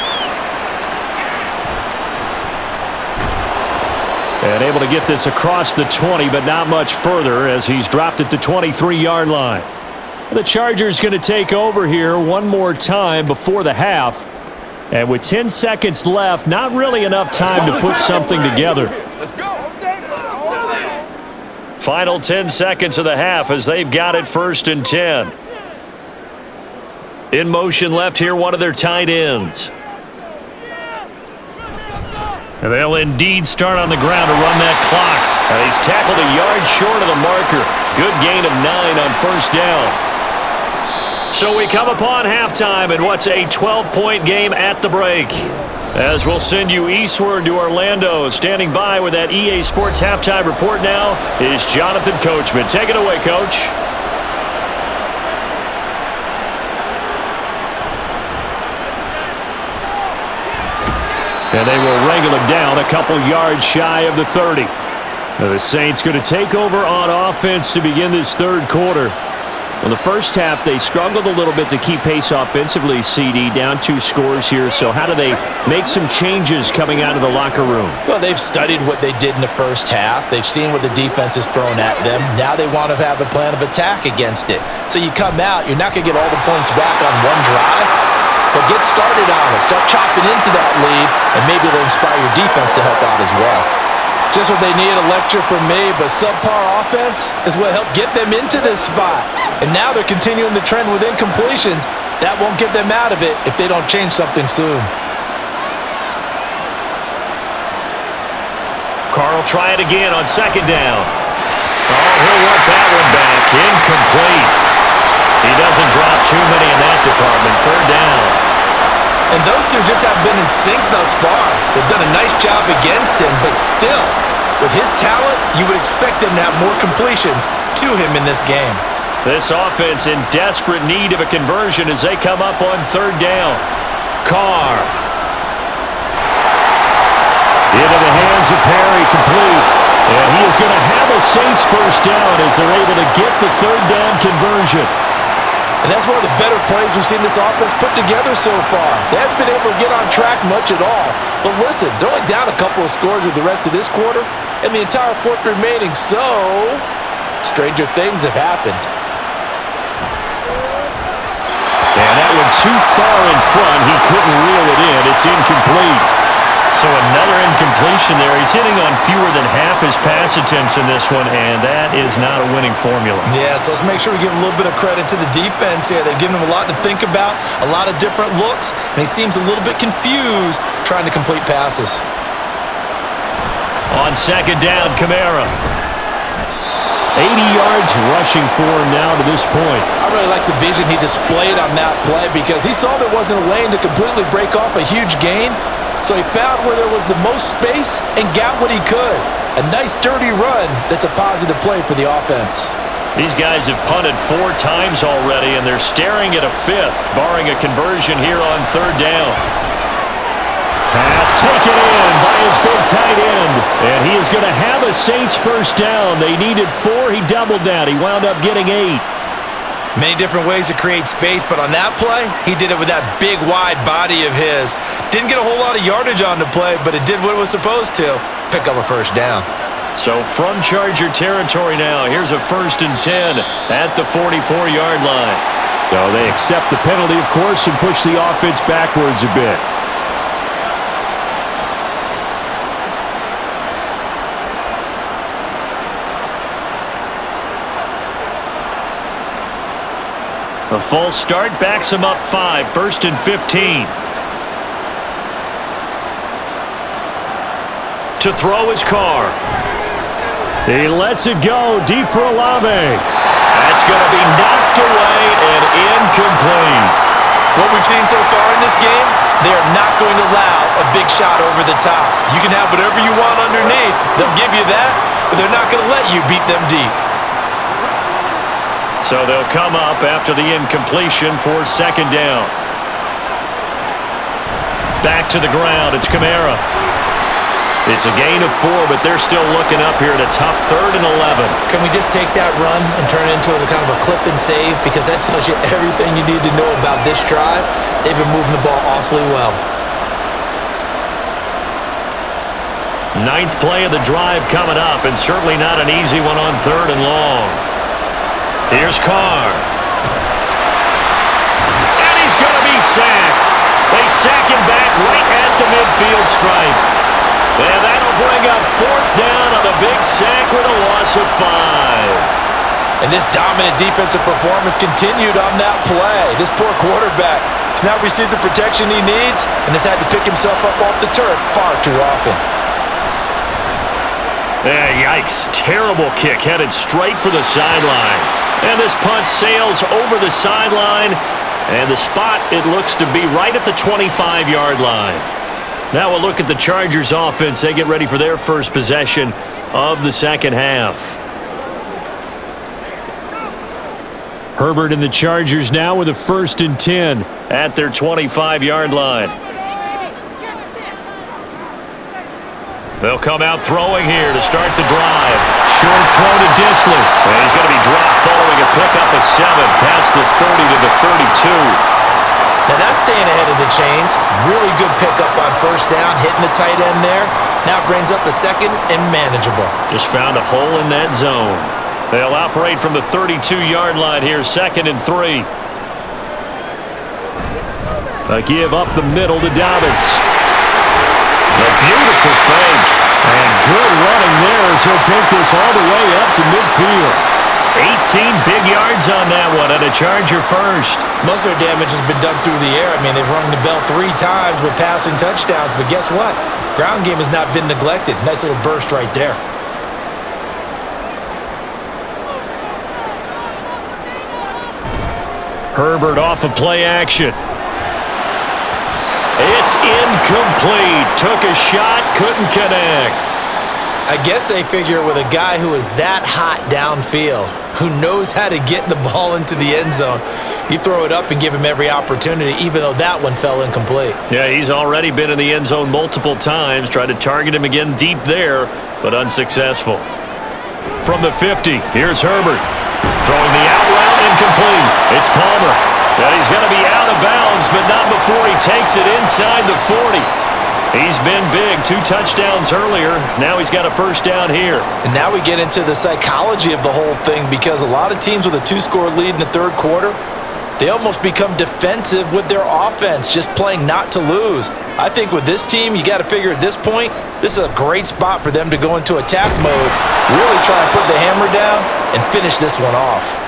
And able to get this across the 20, but not much further as he's dropped it to 23-yard line. The Chargers going to take over here one more time before the half. And with 10 seconds left, not really enough time to put something together. Let's go. Final 10 seconds of the half as they've got it 1st and 10. In motion left here, one of their tight ends. And they'll indeed start on the ground to run that clock. And he's tackled a yard short of the marker. Good gain of 9 on 1st down. So we come upon halftime in what's a 12-point game at the break. As we'll send you eastward to Orlando. Standing by with that EA Sports halftime report now is Jonathan Coachman. Take it away, Coach. And they will wrangle him down a couple yards shy of the 30. Now the Saints going to take over on offense to begin this third quarter. Well, the first half, they struggled a little bit to keep pace offensively, CD, down 2 scores here. So how do they make some changes coming out of the locker room? Well, they've studied what they did in the first half. They've seen what the defense has thrown at them. Now they want to have a plan of attack against it. So you come out, you're not going to get all the points back on one drive, but get started on it. Start chopping into that lead, and maybe it'll inspire your defense to help out as well. Just what they need, a lecture from me, but subpar offense is what helped get them into this spot. And now they're continuing the trend with incompletions. That won't get them out of it if they don't change something soon. Carl try it again on 2nd down. Oh, he'll want that one back. Incomplete. He doesn't drop too many in that department. 3rd down. And those two just haven't been in sync thus far. They've done a nice job against him, but still, with his talent, you would expect them to have more completions to him in this game. This offense in desperate need of a conversion as they come up on 3rd down. Carr. Into the hands of Perry, complete. And he is going to have a Saints 1st down as they're able to get the 3rd down conversion. And that's one of the better plays we've seen this offense put together so far. They haven't been able to get on track much at all. But listen, they're only down a couple of scores with the rest of this quarter and the entire 4th remaining. So, stranger things have happened. And that one too far in front. He couldn't reel it in. It's incomplete. So another incompletion there. He's hitting on fewer than half his pass attempts in this one, and that is not a winning formula. Yeah, so let's make sure we give a little bit of credit to the defense here. They've given him a lot to think about, a lot of different looks, and he seems a little bit confused trying to complete passes. On 2nd down, Kamara. 80 yards rushing for him now to this point. I really like the vision he displayed on that play because he saw there wasn't a lane to completely break off a huge gain. So he found where there was the most space and got what he could. A nice, dirty run that's a positive play for the offense. These guys have punted 4 times already, and they're staring at a 5th, barring a conversion here on 3rd down. Pass taken in by his big tight end. And he is going to have a Saints 1st down. They needed 4. He doubled that. He wound up getting 8. Many different ways to create space, but on that play, he did it with that big, wide body of his. Didn't get a whole lot of yardage on the play, but it did what it was supposed to. Pick up a 1st down. So from Charger territory now, here's a 1st and 10 at the 44-yard line. So they accept the penalty, of course, and push the offense backwards a bit. A false start backs him up 5, 1st and 15. To throw his Carr. He lets it go deep for Olave. That's going to be knocked away and incomplete. What we've seen so far in this game, they are not going to allow a big shot over the top. You can have whatever you want underneath. They'll give you that, but they're not going to let you beat them deep. So they'll come up after the incompletion for 2nd down. Back to the ground. It's Kamara. It's a gain of 4, but they're still looking up here at a tough 3rd and 11. Can we just take that run and turn it into a kind of a clip and save? Because that tells you everything you need to know about this drive. They've been moving the ball awfully well. 9th play of the drive coming up, and certainly not an easy one on 3rd and long. Here's Carr. And he's going to be sacked. They sack him back right at the midfield stripe. And that'll bring up 4th down on the big sack with a loss of 5. And this dominant defensive performance continued on that play. This poor quarterback has not received the protection he needs and has had to pick himself up off the turf far too often. Yikes. Terrible kick headed straight for the sidelines. And this punt sails over the sideline. And the spot, it looks to be right at the 25-yard line. Now we'll look at the Chargers offense. They get ready for their first possession of the second half. Herbert and the Chargers now with a 1st and 10 at their 25-yard line. They'll come out throwing here to start the drive. Short throw to Disley. And he's going to be dropped following a pickup of 7 past the 30 to the 32. Now that's staying ahead of the chains. Really good pickup on 1st down, hitting the tight end there. Now brings up a 2nd and manageable. Just found a hole in that zone. They'll operate from the 32-yard line here, 2nd and 3. A give up the middle to Dobbins. A beautiful fake. And good running there as he'll take this all the way up to midfield. 18 big yards on that one and a Charger first. Most of their damage has been done through the air. I mean, they've rung the bell 3 times with passing touchdowns, but guess what? Ground game has not been neglected. Nice little burst right there. Herbert off of play action. It's incomplete. Took a shot, couldn't connect. I guess they figure with a guy who is that hot downfield, who knows how to get the ball into the end zone, you throw it up and give him every opportunity, even though that one fell incomplete. Yeah, he's already been in the end zone multiple times. Tried to target him again deep there, but unsuccessful. From the 50, here's Herbert. Throwing the out route, incomplete. It's Palmer. And he's going to be out of bounds, but not before he takes it inside the 40. He's been big. 2 touchdowns earlier. Now he's got a 1st down here. And now we get into the psychology of the whole thing, because a lot of teams with a 2-score lead in the 3rd quarter, they almost become defensive with their offense, just playing not to lose. I think with this team, you got to figure at this point, this is a great spot for them to go into attack mode, really try and put the hammer down and finish this one off.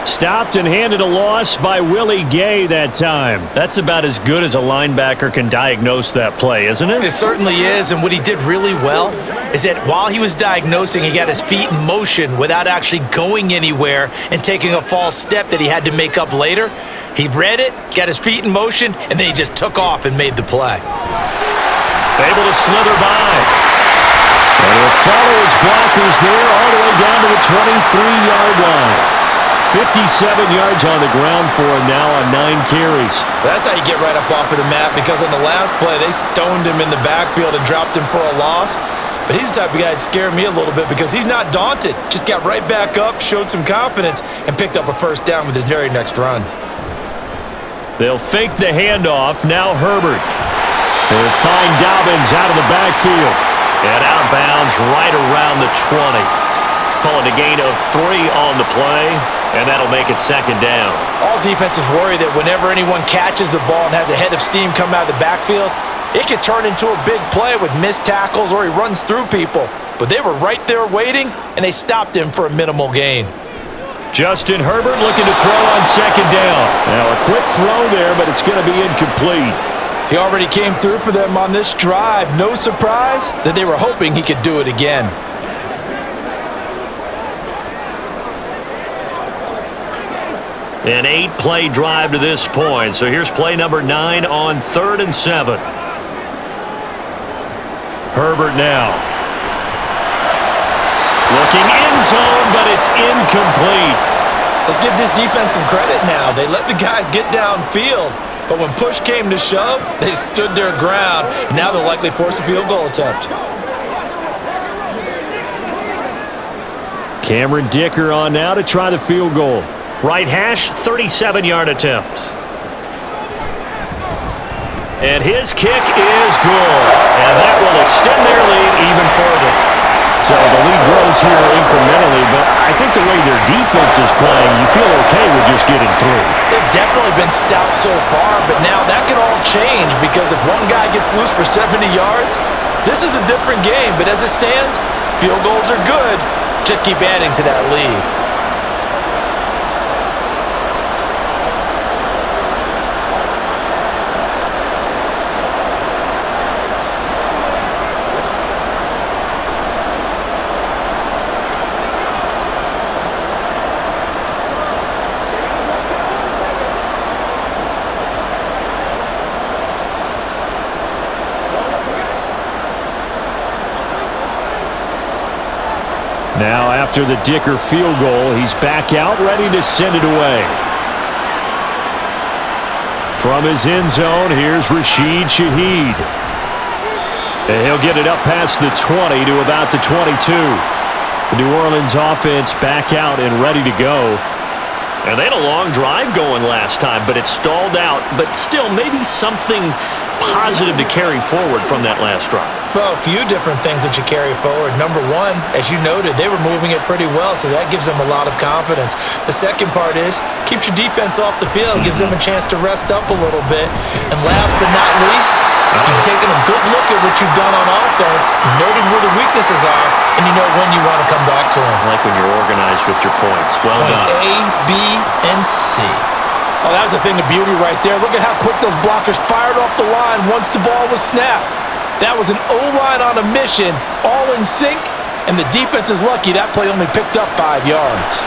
Stopped and handed a loss by Willie Gay that time. That's about as good as a linebacker can diagnose that play, isn't it? It certainly is, and what he did really well is that while he was diagnosing, he got his feet in motion without actually going anywhere and taking a false step that he had to make up later. He read it, got his feet in motion, and then he just took off and made the play. Able to slither by. And he'll follow his blockers there all the way down to the 23-yard line. 57 yards on the ground for him now on 9 carries. That's how you get right up off of the mat, because on the last play, they stoned him in the backfield and dropped him for a loss. But he's the type of guy that scared me a little bit, because he's not daunted. Just got right back up, showed some confidence, and picked up a 1st down with his very next run. They'll fake the handoff. Now Herbert. They'll find Dobbins out of the backfield. And out of bounds right around the 20. Calling a gain of 3 on the play. And that'll make it 2nd down. All defenses worry that whenever anyone catches the ball and has a head of steam come out of the backfield, it could turn into a big play with missed tackles or he runs through people. But they were right there waiting, and they stopped him for a minimal gain. Justin Herbert looking to throw on 2nd down. Now a quick throw there, but it's going to be incomplete. He already came through for them on this drive. No surprise that they were hoping he could do it again. An 8-play drive to this point. So here's play number 9 on 3rd and 7. Herbert now. Looking end zone, but it's incomplete. Let's give this defense some credit now. They let the guys get downfield, but when push came to shove, they stood their ground, and now they'll likely force a field goal attempt. Cameron Dicker on now to try the field goal. Right hash, 37-yard attempt. And his kick is good. And that will extend their lead even further. So the lead grows here incrementally, but I think the way their defense is playing, you feel okay with just getting through. They've definitely been stout so far, but now that can all change because if one guy gets loose for 70 yards, this is a different game. But as it stands, field goals are good. Just keep adding to that lead. Now after the Dicker field goal, he's back out ready to send it away. From his end zone, here's Rashid Shaheed. And he'll get it up past the 20 to about the 22. The New Orleans offense back out and ready to go. And they had a long drive going last time, but it stalled out. But still, maybe something positive to carry forward from that last drive. Well, a few different things that you carry forward. Number one, as you noted, they were moving it pretty well, so that gives them a lot of confidence. The second part is, keeps your defense off the field, gives them a chance to rest up a little bit. And last but not least, you've taken a good look at what you've done on offense, noted where the weaknesses are, and you know when you want to come back to them. I like when you're organized with your points. Well done. Point A, B, and C. Oh, that was a thing of beauty right there. Look at how quick those blockers fired off the line once the ball was snapped. That was an O-line on a mission, all in sync, and the defense is lucky that play only picked up 5 yards.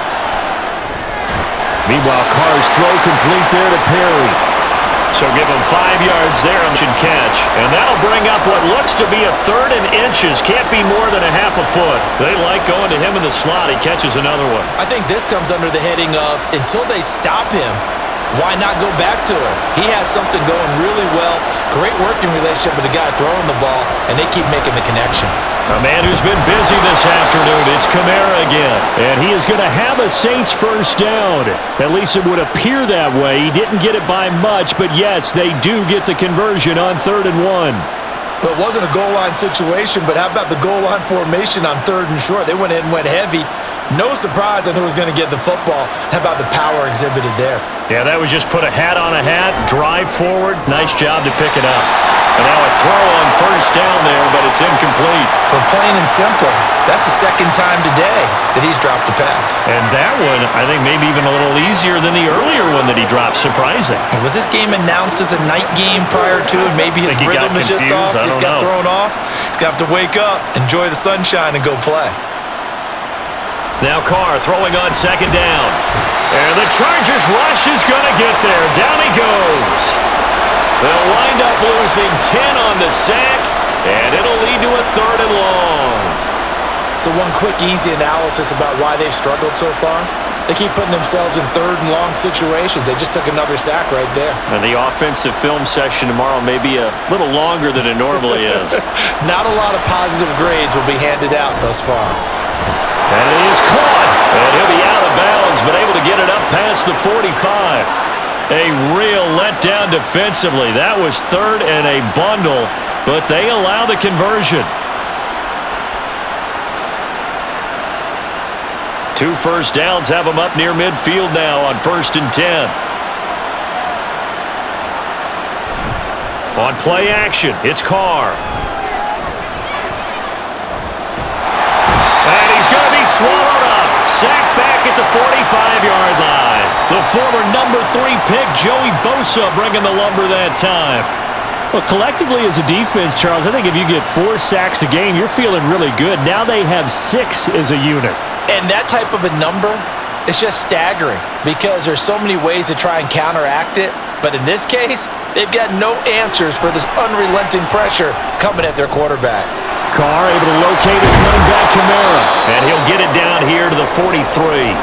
Meanwhile, Carr's throw complete there to Perry. So give him 5 yards there on the catch. And that'll bring up what looks to be a 3rd and inches. Can't be more than a half a foot. They like going to him in the slot. He catches another one. I think this comes under the heading of, until they stop him, why not go back to him? He has something going really well. Great working relationship with the guy throwing the ball, and they keep making the connection. A man who's been busy this afternoon, it's Kamara again. And he is going to have a Saints first down. At least it would appear that way. He didn't get it by much, but yes, they do get the conversion on 3rd and 1. Well, it wasn't a goal line situation, but how about the goal line formation on 3rd and short? They went in and went heavy. No surprise on who was going to get the football. How about the power exhibited there? Yeah, that was just put a hat on a hat, drive forward. Nice job to pick it up. And now a throw on first down there, but it's incomplete. But plain and simple, that's the second time today that he's dropped a pass. And that one, I think maybe even a little easier than the earlier one that he dropped. Surprising. Was this game announced as a night game prior to, and maybe his rhythm is just off? He's got thrown off. He's got to wake up, enjoy the sunshine, and go play. Now Carr throwing on 2nd down. And the Chargers rush is going to get there. Down he goes. They'll wind up losing 10 on the sack, and it'll lead to a 3rd and long. So one quick, easy analysis about why they've struggled so far. They keep putting themselves in 3rd and long situations. They just took another sack right there. And the offensive film session tomorrow may be a little longer than it normally is. Not a lot of positive grades will be handed out thus far. And he is caught. And he'll be out of bounds, but able to get it up past the 45. A real letdown defensively. That was 3rd and a bundle, but they allow the conversion. 2 first downs have them up near midfield now on 1st and 10. On play action, it's Carr. And he's going to be swallowed up. Sacked back at the 45-yard line. The former number 3 pick, Joey Bosa, bringing the lumber that time. Well, collectively as a defense, Charles, I think if you get 4 sacks a game, you're feeling really good. Now they have 6 as a unit. And that type of a number is just staggering because there's so many ways to try and counteract it. But in this case, they've got no answers for this unrelenting pressure coming at their quarterback. Carr able to locate his running back, Kamara. And he'll get it down here to the 43.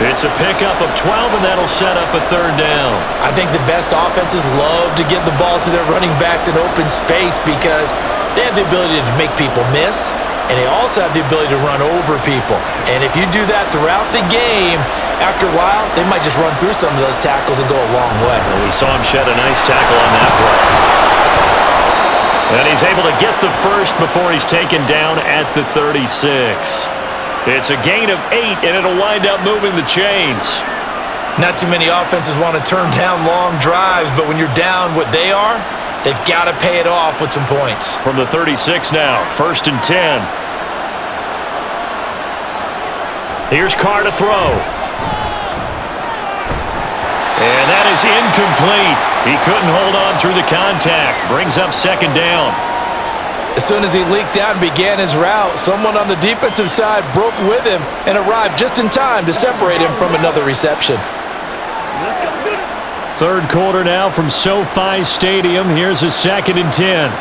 It's a pickup of 12, and that'll set up a 3rd down. I think the best offenses love to give the ball to their running backs in open space because they have the ability to make people miss, and they also have the ability to run over people. And if you do that throughout the game, after a while, they might just run through some of those tackles and go a long way. Well, we saw him shed a nice tackle on that play. And he's able to get the first before he's taken down at the 36. It's a gain of 8, and it'll wind up moving the chains. Not too many offenses want to turn down long drives, but when you're down what they are, they've got to pay it off with some points. From the 36 now, 1st and 10. Here's Carr to throw. And that is incomplete. He couldn't hold on through the contact. Brings up 2nd down. As soon as he leaked out and began his route, someone on the defensive side broke with him and arrived just in time to separate him from another reception. 3rd quarter now from SoFi Stadium. Here's a 2nd and 10.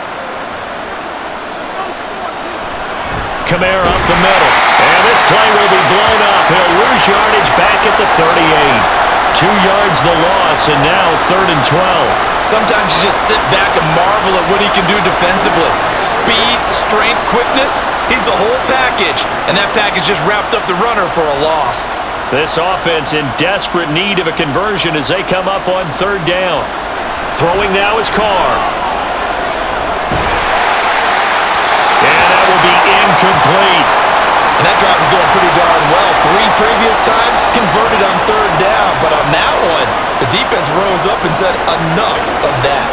Kamara up the middle. And this play will be blown up. He'll lose yardage back at the 38. 2 yards the loss, and now 3rd and 12. Sometimes you just sit back and marvel at what he can do defensively. Speed, strength, quickness, he's the whole package. And that package just wrapped up the runner for a loss. This offense in desperate need of a conversion as they come up on 3rd down. Throwing now is Carr. And that will be incomplete. And that drive is going pretty darn well. 3 previous times converted on 3rd down. But on that one, the defense rose up and said enough of that.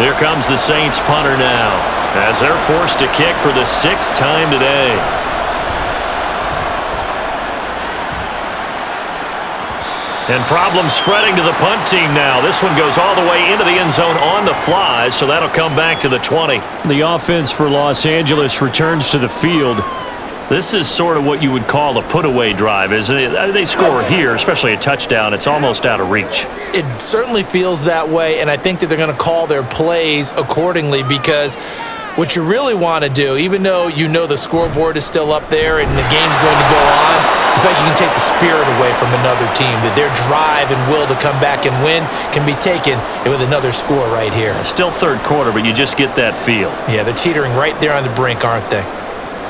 Here comes the Saints punter now, as they're forced to kick for the 6th time today. And problems spreading to the punt team now. This one goes all the way into the end zone on the fly, so that'll come back to the 20. The offense for Los Angeles returns to the field. This is sort of what you would call a put-away drive, isn't it? They score here, especially a touchdown. It's almost out of reach. It certainly feels that way, and I think that they're going to call their plays accordingly because what you really want to do, even though you know the scoreboard is still up there and the game's going to go on, I think you can take the spirit away from another team, that their drive and will to come back and win can be taken with another score right here. Still 3rd quarter, but you just get that feel. Yeah, they're teetering right there on the brink, aren't they?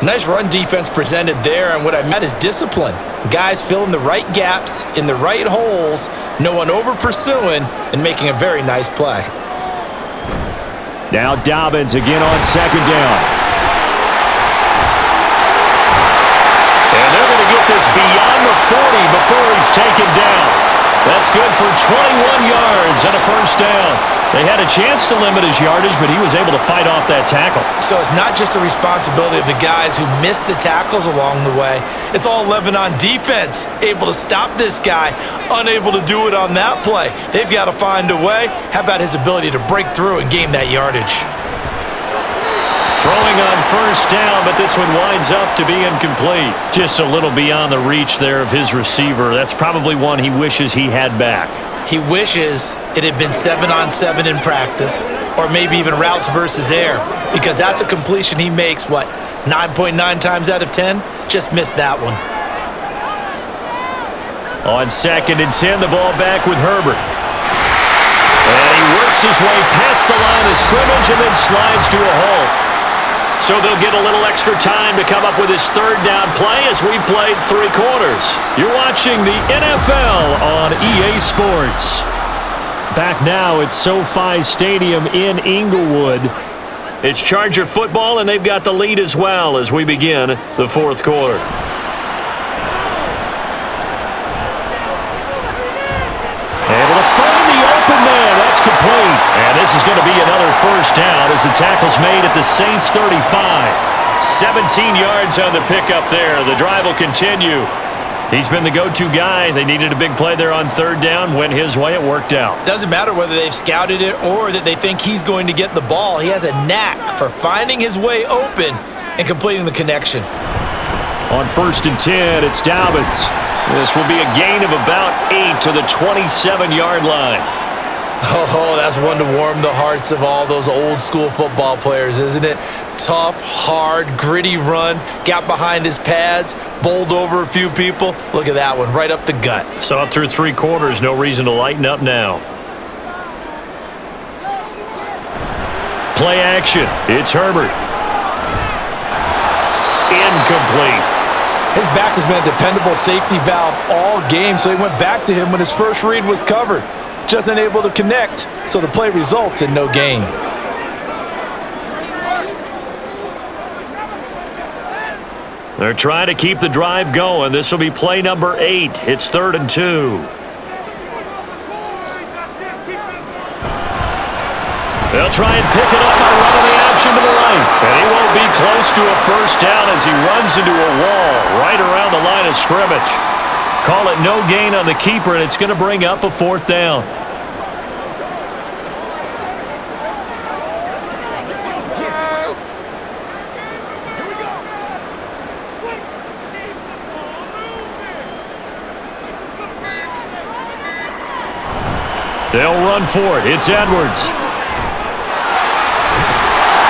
Nice run defense presented there, and what I meant is discipline. Guys filling the right gaps in the right holes, no one over-pursuing, and making a very nice play. Now Dobbins again on 2nd down. And they're going to get this beyond the 40 before he's taken down. That's good for 21 yards and a 1st down. They had a chance to limit his yardage, but he was able to fight off that tackle. So it's not just the responsibility of the guys who missed the tackles along the way. It's all 11 on defense, able to stop this guy, unable to do it on that play. They've got to find a way. How about his ability to break through and gain that yardage? Throwing on 1st down, but this one winds up to be incomplete. Just a little beyond the reach there of his receiver. That's probably one he wishes he had back. He wishes it had been 7-on-7 in practice, or maybe even routes versus air, because that's a completion he makes, 9.9 times out of 10? Just missed that one. On 2nd and 10, the ball back with Herbert. And he works his way past the line of scrimmage and then slides to a halt. So they'll get a little extra time to come up with his 3rd down play as we've played 3 quarters. You're watching the NFL on EA Sports. Back now at SoFi Stadium in Inglewood. It's Charger football, and they've got the lead as well as we begin the 4th quarter. Able to find the open man. That's complete. And this is going to be another 1st down as the tackle's made at the Saints 35. 17 yards on the pickup there. The drive will continue. He's been the go-to guy. They needed a big play there on 3rd down. Went his way. It worked out. Doesn't matter whether they've scouted it or that they think he's going to get the ball. He has a knack for finding his way open and completing the connection. On 1st and 10, it's Dobbins. This will be a gain of about 8 to the 27-yard line. Oh, that's one to warm the hearts of all those old-school football players, isn't it? Tough, hard, gritty run, got behind his pads, bowled over a few people. Look at that one, right up the gut. Saw it through 3 quarters, no reason to lighten up now. play action. It's Herbert. Incomplete. His back has been a dependable safety valve all game, so he went back to him when his first read was covered. Just unable to connect, so the play results in no gain. They're trying to keep the drive going. This will be play number 8. It's 3rd and 2. They'll try and pick it up by running the option to the right. And he won't be close to a first down as he runs into a wall right around the line of scrimmage. Call it no gain on the keeper, and it's going to bring up a 4th down. They'll run for it. It's Edwards.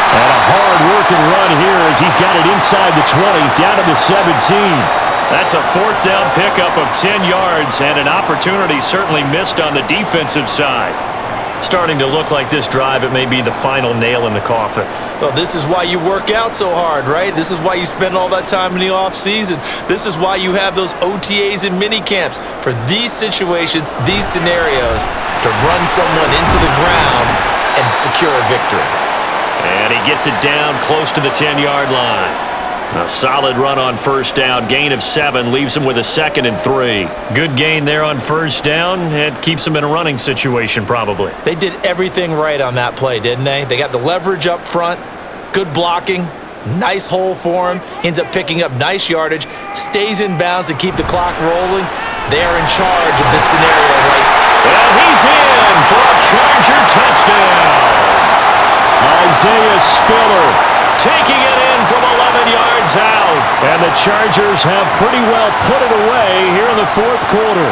And a hard-working run here as he's got it inside the 20, down to the 17. That's a 4th down pickup of 10 yards, and an opportunity certainly missed on the defensive side. Starting to look like this drive, it may be the final nail in the coffin. Well, this is why you work out so hard, right? This is why you spend all that time in the offseason. This is why you have those OTAs and mini camps for these situations, these scenarios, to run someone into the ground and secure a victory. And he gets it down close to the 10-yard line. A solid run on first down. Gain of 7 leaves him with a 2nd and 3. Good gain there on first down. It keeps him in a running situation probably. They did everything right on that play, didn't they? They got the leverage up front, good blocking, nice hole for him, ends up picking up nice yardage, stays in bounds to keep the clock rolling. They are in charge of this scenario right. And he's in for a Charger touchdown. Isaiah Spiller taking it in from 11 yards out. And the Chargers have pretty well put it away here in the 4th quarter.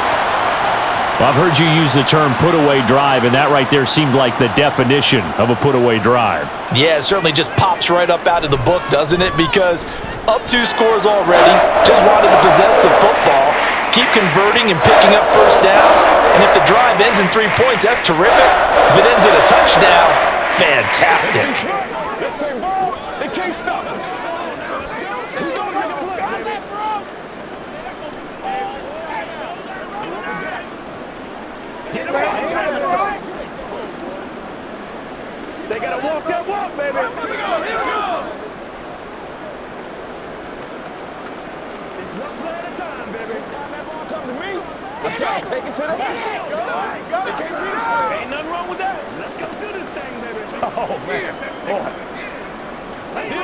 I've heard you use the term put-away drive, and that right there seemed like the definition of a put-away drive. Yeah, it certainly just pops right up out of the book, doesn't it? Because up 2 scores already, just wanted to possess the football, keep converting and picking up first downs. And if the drive ends in 3 points, that's terrific. If it ends in a touchdown, fantastic. They can't stop us. Let's go make a play. Get him out. They gotta walk that walk, baby. Here we go. It's one play at a time, baby. Time that ball come to me. Let's go. Take it to the head. Go. They can't reach it. Ain't nothing wrong with that. Let's go do this thing, baby. Oh, man. Oh. Let's go.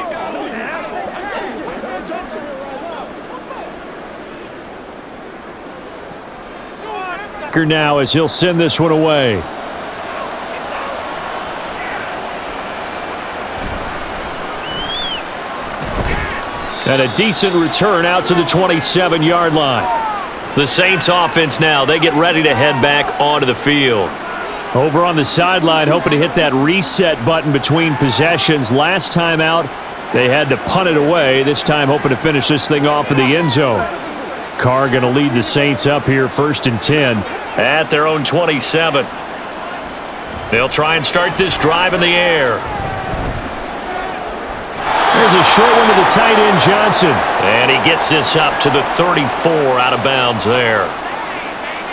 Now as he'll send this one away. And a decent return out to the 27-yard line. The Saints offense now, they get ready to head back onto the field. Over on the sideline, hoping to hit that reset button between possessions. Last time out, they had to punt it away. This time hoping to finish this thing off in the end zone. Carr going to lead the Saints up here 1st and 10 at their own 27. They'll try and start this drive in the air. There's a short one to the tight end, Johnson. And he gets this up to the 34 out of bounds there.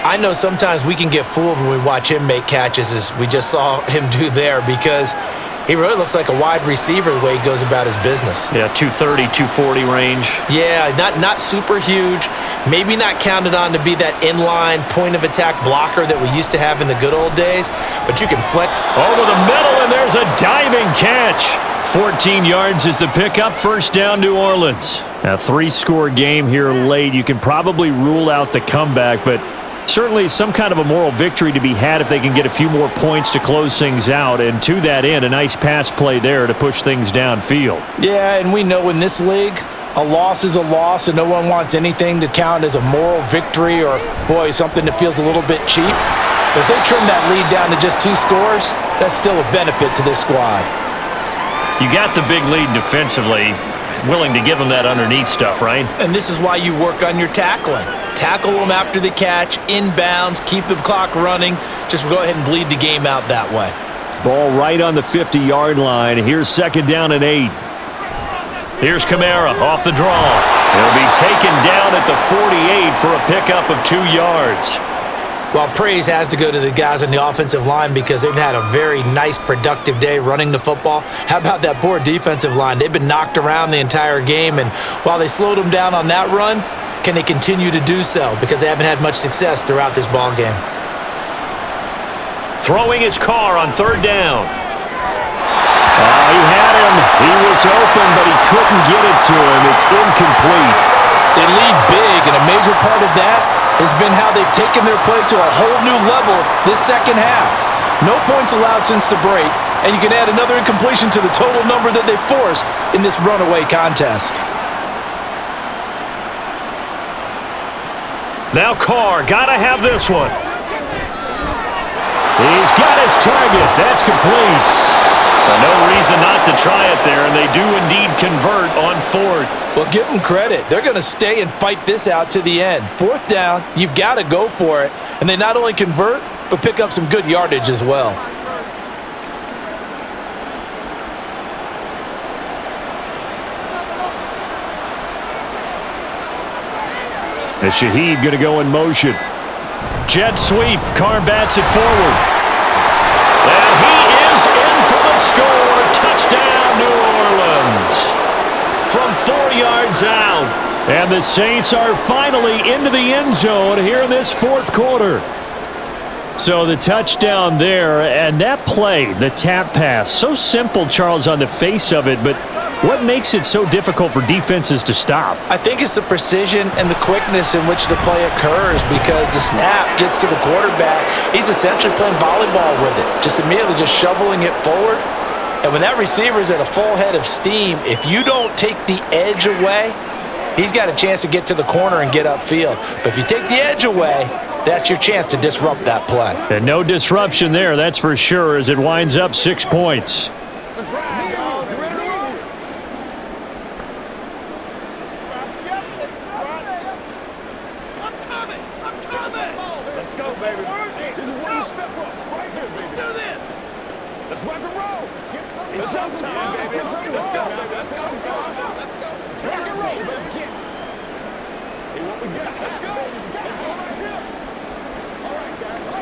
I know sometimes we can get fooled when we watch him make catches, as we just saw him do there, because he really looks like a wide receiver the way he goes about his business. Yeah, 230, 240 range. Yeah, not super huge. Maybe not counted on to be that inline point-of-attack blocker that we used to have in the good old days, but you can flick. Over the middle, and there's a diving catch. 14 yards is the pickup. First down, New Orleans. A 3-score game here late. You can probably rule out the comeback, but certainly some kind of a moral victory to be had if they can get a few more points to close things out. And to that end, a nice pass play there to push things downfield. Yeah, and we know in this league, a loss is a loss, and no one wants anything to count as a moral victory or, boy, something that feels a little bit cheap. But if they trim that lead down to just 2 scores, that's still a benefit to this squad. You got the big lead defensively. Willing to give them that underneath stuff, right? And this is why you work on your tackling. Tackle them after the catch, inbounds, keep the clock running. Just go ahead and bleed the game out that way. Ball right on the 50-yard line. Here's 2nd down and 8. Here's Kamara off the draw. He'll be taken down at the 48 for a pickup of 2 yards. Well, praise has to go to the guys on the offensive line because they've had a very nice, productive day running the football. How about that poor defensive line? They've been knocked around the entire game, and while they slowed them down on that run, can they continue to do so? Because they haven't had much success throughout this ball game. Throwing his car on 3rd down. He had him. He was open, but he couldn't get it to him. It's incomplete. They lead big, and a major part of that has been how they've taken their play to a whole new level this second half. No points allowed since the break, and you can add another incompletion to the total number that they forced in this runaway contest. Now Carr, gotta have this one. He's got his target. That's complete. No reason not to try it there, and they do indeed convert on 4th. Well, give them credit. They're going to stay and fight this out to the end. 4th down, you've got to go for it. And they not only convert, but pick up some good yardage as well. As Shaheed going to go in motion. Jet sweep. Carr bats it forward. And he is in for the score. Touchdown, New Orleans. From 4 yards out. And the Saints are finally into the end zone here in this 4th quarter. So the touchdown there, and that play, the tap pass, so simple, Charles, on the face of it, but what makes it so difficult for defenses to stop? I think it's the precision and the quickness in which the play occurs because the snap gets to the quarterback. He's essentially playing volleyball with it, just immediately just shoveling it forward. And when that receiver is at a full head of steam, if you don't take the edge away, he's got a chance to get to the corner and get upfield. But if you take the edge away, that's your chance to disrupt that play. And no disruption there, that's for sure, as it winds up 6 points. Let's ride, y'all. You ready to roll? I'm coming. Let's go, baby. This is where you step up. Right here, baby. Do this. Let's rock and roll. It's showtime, baby. Let's go, baby. Let's go. Let's rock and roll, baby. Hey, what we got? Let's go. Let's go right here. All right, guys. All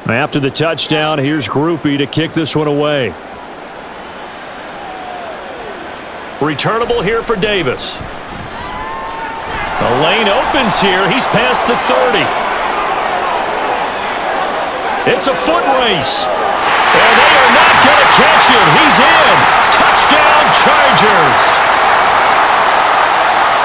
right. After the touchdown, here's Groupie to kick this one away. Returnable here for Davis. The lane opens here. He's past the 30. It's a foot race. And they are not going to catch him. He's in. Touchdown, Chargers.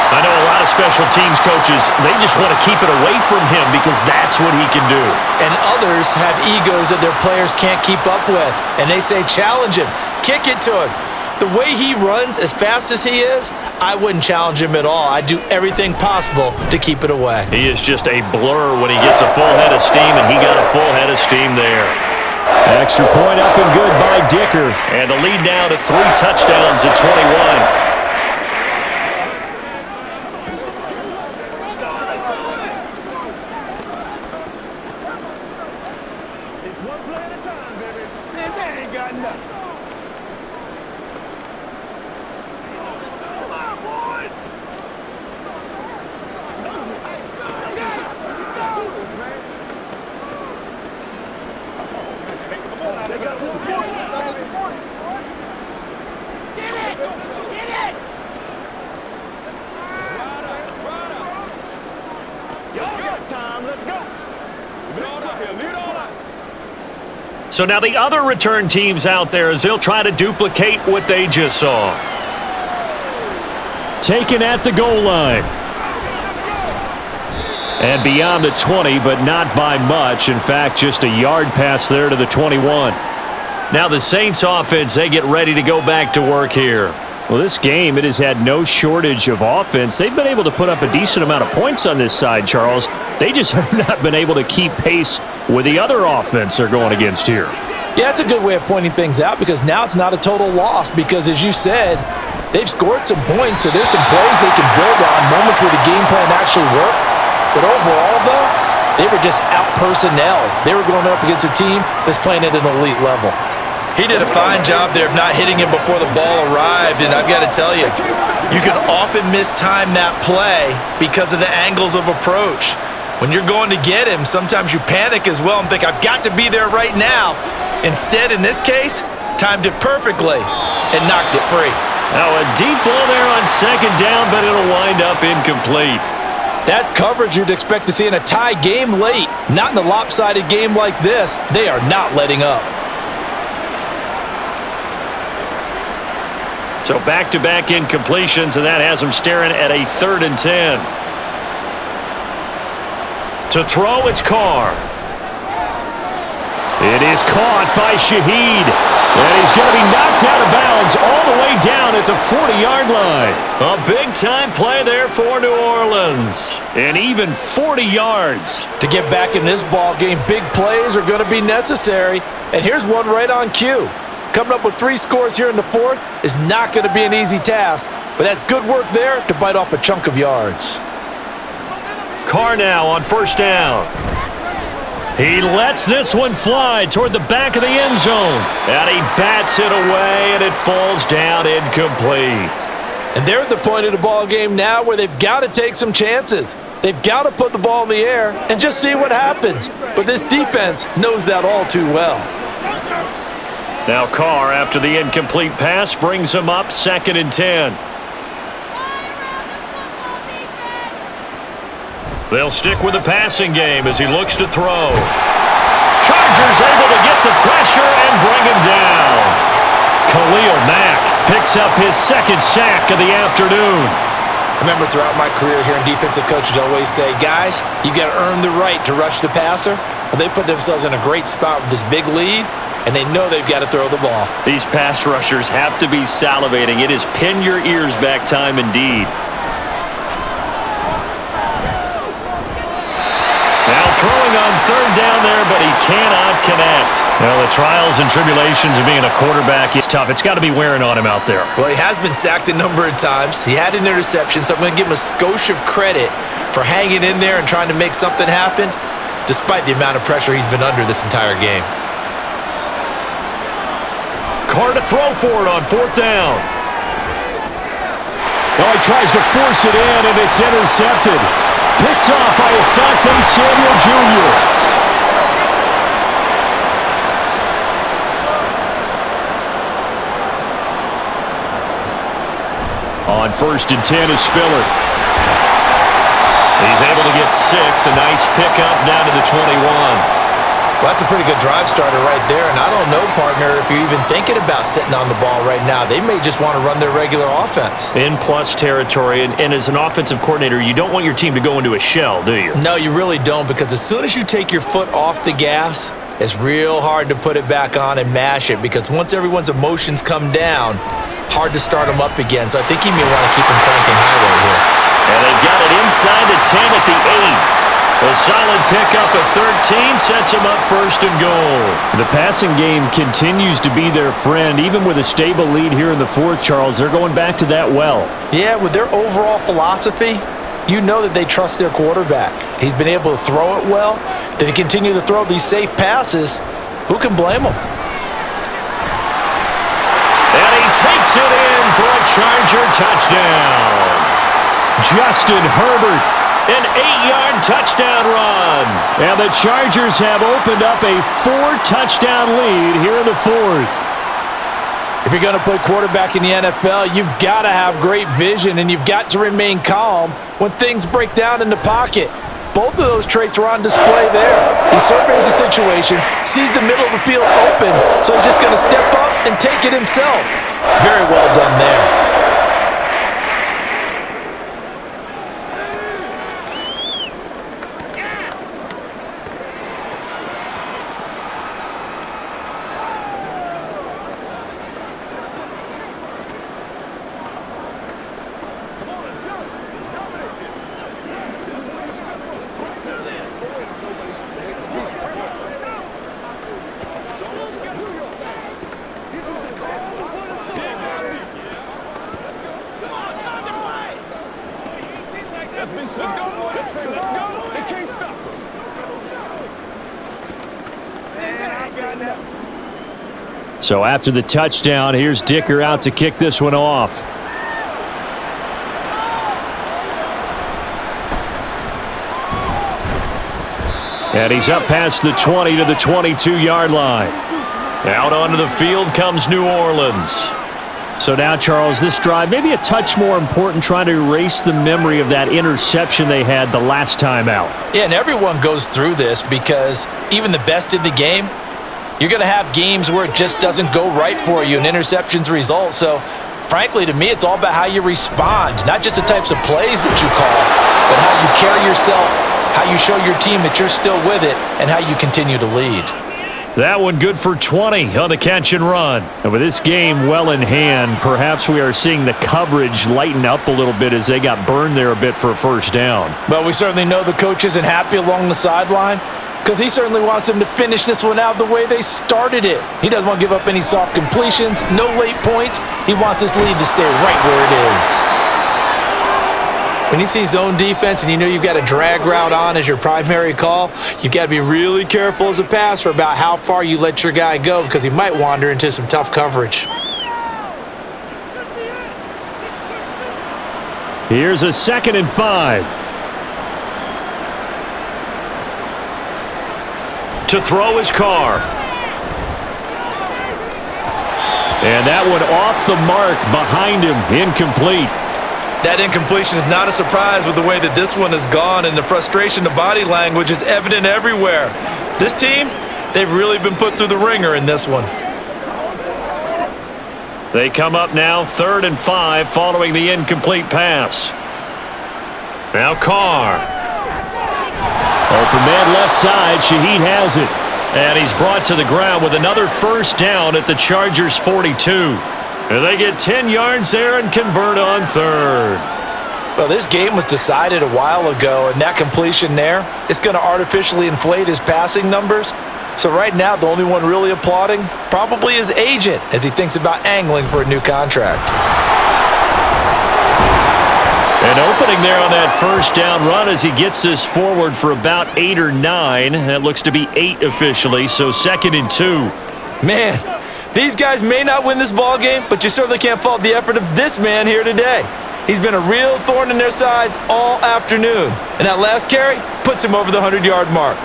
I know a lot of special teams coaches, they just want to keep it away from him because that's what he can do. And others have egos that their players can't keep up with. And they say, challenge him. Kick it to him. The way he runs, as fast as he is, I wouldn't challenge him at all. I'd do everything possible to keep it away. He is just a blur when he gets a full head of steam, and he got a full head of steam there. Extra point up and good by Dicker. And the lead now to 3 touchdowns at 21. It's one play at a time, baby. Man, they ain't got nothing. Come on, boys! Come on, they got the point. Get it! Get it! Let's ride up. Y'all got time. Let's go. Leave it all out here. Leave it all out. So now the other return teams out there as they'll try to duplicate what they just saw. Taken at the goal line. And beyond the 20, but not by much. In fact, just a yard pass there to the 21. Now the Saints offense, they get ready to go back to work here. Well, this game, it has had no shortage of offense. They've been able to put up a decent amount of points on this side, Charles. They just have not been able to keep pace with the other offense they're going against here. Yeah, it's a good way of pointing things out because now it's not a total loss because, as you said, they've scored some points, so there's some plays they can build on, moments where the game plan actually worked. But overall, though, They were just out-personnel. They were going up against a team that's playing at an elite level. He did a fine job there of not hitting him before the ball arrived, and I've got to tell you, you can often mistime that play because of the angles of approach. When you're going to get him, sometimes you panic as well and think, I've got to be there right now. Instead, in this case, timed it perfectly and knocked it free. Now a deep ball there on second down, but it'll wind up incomplete. That's coverage you'd expect to see in a tie game late. Not in a lopsided game like this. They are not letting up. So back-to-back incompletions, and that has them staring at a 3rd and 10. To throw, it's Carr. It is caught by Shaheed. And he's going to be knocked out of bounds all the way down at the 40-yard line. A big-time play there for New Orleans. And even 40 yards. To get back in this ball game, big plays are going to be necessary. And here's one right on cue. Coming up with 3 scores here in the 4th is not going to be an easy task, but that's good work there to bite off a chunk of yards. Carr now on 1st down. He lets this one fly toward the back of the end zone. And he bats it away, and it falls down incomplete. And they're at the point of the ball game now where they've got to take some chances. They've got to put the ball in the air and just see what happens. But this defense knows that all too well. Now Carr, after the incomplete pass, brings him up 2nd and 10. They'll stick with the passing game as he looks to throw. Chargers able to get the pressure and bring him down. Khalil Mack picks up his 2nd sack of the afternoon. Remember, throughout my career here in defensive coaches always say, guys, you got to earn the right to rush the passer. Well, they put themselves in a great spot with this big lead, and they know they've got to throw the ball. These pass rushers have to be salivating. It is pin your ears back time indeed. Now throwing on 3rd down there, but he cannot connect. Well, the trials and tribulations of being a quarterback is tough. It's got to be wearing on him out there. Well, he has been sacked a number of times. He had an interception, so I'm going to give him a skosh of credit for hanging in there and trying to make something happen, despite the amount of pressure he's been under this entire game. Carr to throw for it on 4th down. Well, he tries to force it in, and it's intercepted. Picked off by Asante Samuel Jr. On 1st and 10 is Spiller. He's able to get 6. A nice pickup down to the 21. Well, that's a pretty good drive starter right there, and I don't know, partner, if you're even thinking about sitting on the ball right now. They may just want to run their regular offense. In plus territory, and as an offensive coordinator, you don't want your team to go into a shell, do you? No, you really don't, because as soon as you take your foot off the gas, it's real hard to put it back on and mash it, because once everyone's emotions come down, hard to start them up again. So I think you may want to keep them cranking high right here. And they've got it inside the 10 at the 8. A solid pickup at 13 sets him up 1st and goal. The passing game continues to be their friend. Even with a stable lead here in the 4th, Charles, they're going back to that well. Yeah, with their overall philosophy, you know that they trust their quarterback. He's been able to throw it well. If they continue to throw these safe passes, who can blame them? And he takes it in for a Charger touchdown. Justin Herbert, an 8-yard touchdown run. And the Chargers have opened up a 4-touchdown lead here in the 4th. If you're going to play quarterback in the NFL, you've got to have great vision, and you've got to remain calm when things break down in the pocket. Both of those traits were on display there. He surveys the situation, sees the middle of the field open, so he's just going to step up and take it himself. Very well done there. Let's go. They can't stop us. So after the touchdown, here's Dicker out to kick this one off. And he's up past the 20 to the 22-yard line. Out onto the field comes New Orleans. So now, Charles, this drive maybe a touch more important, trying to erase the memory of that interception they had the last time out. Yeah, and everyone goes through this because even the best in the game, you're going to have games where it just doesn't go right for you and interceptions result. So, frankly, to me, it's all about how you respond, not just the types of plays that you call, but how you carry yourself, how you show your team that you're still with it, and how you continue to lead. That one good for 20 on the catch and run. And with this game well in hand, perhaps we are seeing the coverage lighten up a little bit as they got burned there a bit for a first down. Well, we certainly know the coach isn't happy along the sideline because he certainly wants them to finish this one out the way they started it. He doesn't want to give up any soft completions, no late points. He wants this lead to stay right where it is. When you see zone defense and you know you've got a drag route on as your primary call, you've got to be really careful as a passer about how far you let your guy go because he might wander into some tough coverage. Here's a 2nd and 5. To throw his Carr. And that one off the mark behind him, incomplete. That incompletion is not a surprise with the way that this one has gone, and the frustration, the body language is evident everywhere. This team, they've really been put through the ringer in this one. They come up now 3rd and 5 following the incomplete pass. Now Carr. Open man left side. Shaheed has it. And he's brought to the ground with another first down at the Chargers' 42. And they get 10 yards there and convert on 3rd. Well, this game was decided a while ago, and that completion there is going to artificially inflate his passing numbers. So right now, the only one really applauding probably his agent as he thinks about angling for a new contract. An opening there on that first down run as he gets this forward for about 8 or 9. That looks to be 8 officially, so 2nd and 2. Man, these guys may not win this ball game, but you certainly can't fault the effort of this man here today. He's been a real thorn in their sides all afternoon, and that last carry puts him over the 100-yard mark.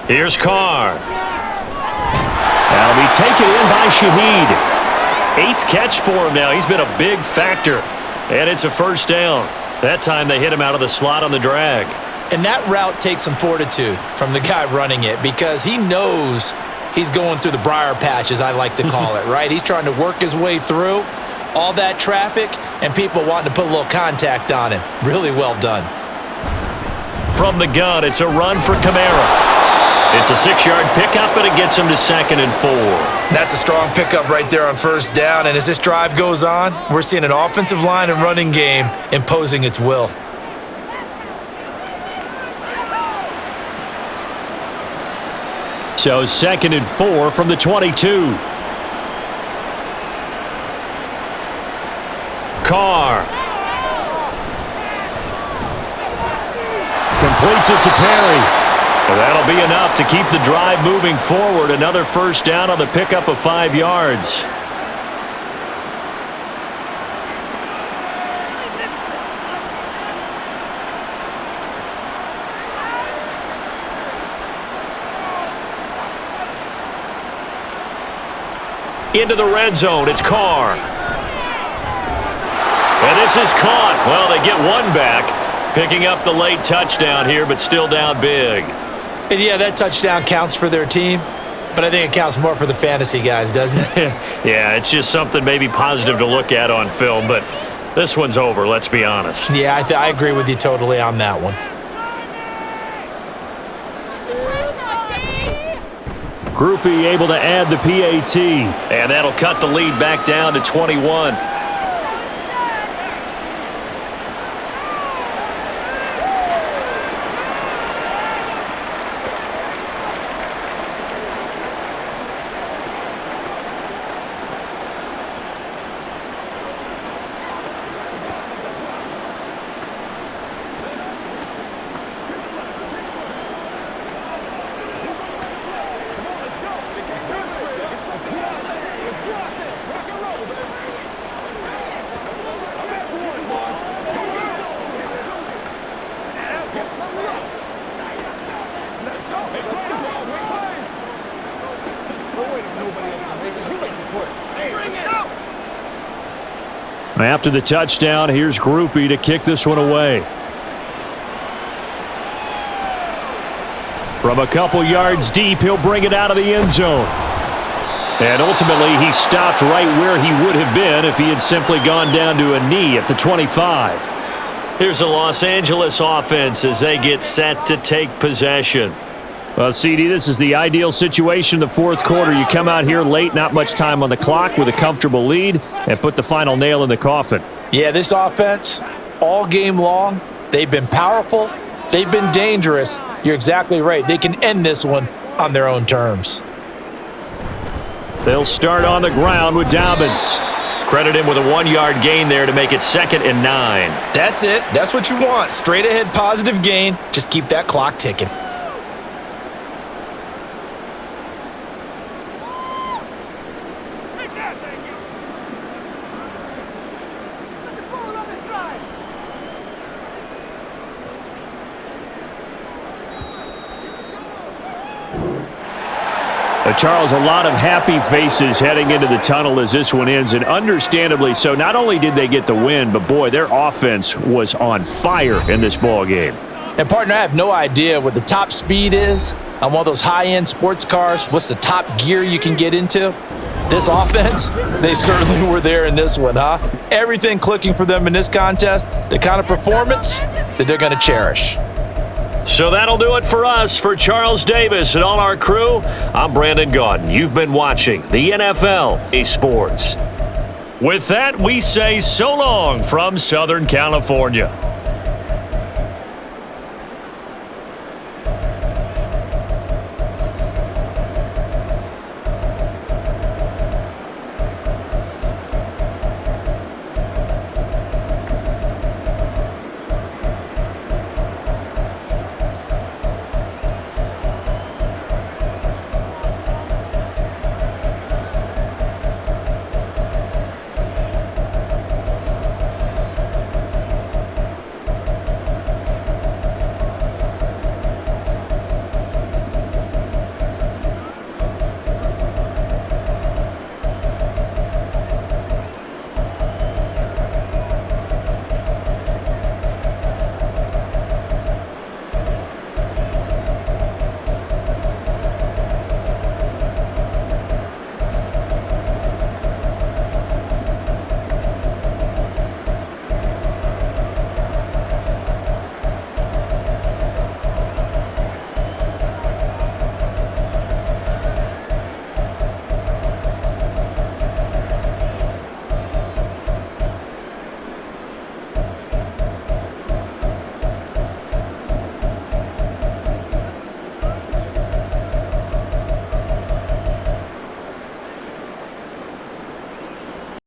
Here's Carr. That'll be taken in by Shaheed. 8th catch for him now. He's been a big factor. And it's a first down. That time they hit him out of the slot on the drag. And that route takes some fortitude from the guy running it because he knows he's going through the briar patch, as I like to call it, right? He's trying to work his way through all that traffic and people wanting to put a little contact on him. Really well done. From the gun, it's a run for Kamara. It's a 6-yard pickup, and it gets him to 2nd and 4. That's a strong pickup right there on first down, and as this drive goes on, we're seeing an offensive line and running game imposing its will. So 2nd and 4 from the 22. Carr. Completes it to Perry. Well, that'll be enough to keep the drive moving forward. Another first down on the pickup of 5 yards. Into the red zone, it's Carr. And this is caught. Well, they get one back, picking up the late touchdown here, but still down big. And yeah, that touchdown counts for their team, but I think it counts more for the fantasy guys, doesn't it? Yeah, it's just something maybe positive to look at on film, but this one's over, let's be honest. Yeah, I agree with you totally on that one. Groupie able to add the PAT, and that'll cut the lead back down to 21. After the touchdown, here's Groupie to kick this one away. From a couple yards deep, he'll bring it out of the end zone. And ultimately, he stopped right where he would have been if he had simply gone down to a knee at the 25. Here's the Los Angeles offense as they get set to take possession. Well, CD, this is the ideal situation in the fourth quarter. You come out here late, not much time on the clock with a comfortable lead, and put the final nail in the coffin. Yeah, this offense, all game long, they've been powerful. They've been dangerous. You're exactly right. They can end this one on their own terms. They'll start on the ground with Dobbins. Credit him with a 1-yard gain there to make it 2nd and 9. That's it. That's what you want. Straight ahead positive gain. Just keep that clock ticking. Charles, a lot of happy faces heading into the tunnel as this one ends, and understandably so. Not only did they get the win, but boy, their offense was on fire in this ball game. And partner, I have no idea what the top speed is on one of those high-end sports cars. What's the top gear you can get into? This offense, they certainly were there in this one, huh? Everything clicking for them in this contest, the kind of performance that they're going to cherish. So that'll do it for us. For Charles Davis and all our crew, I'm Brandon Gaudin. You've been watching the NFL Sports. With that, we say so long from Southern California.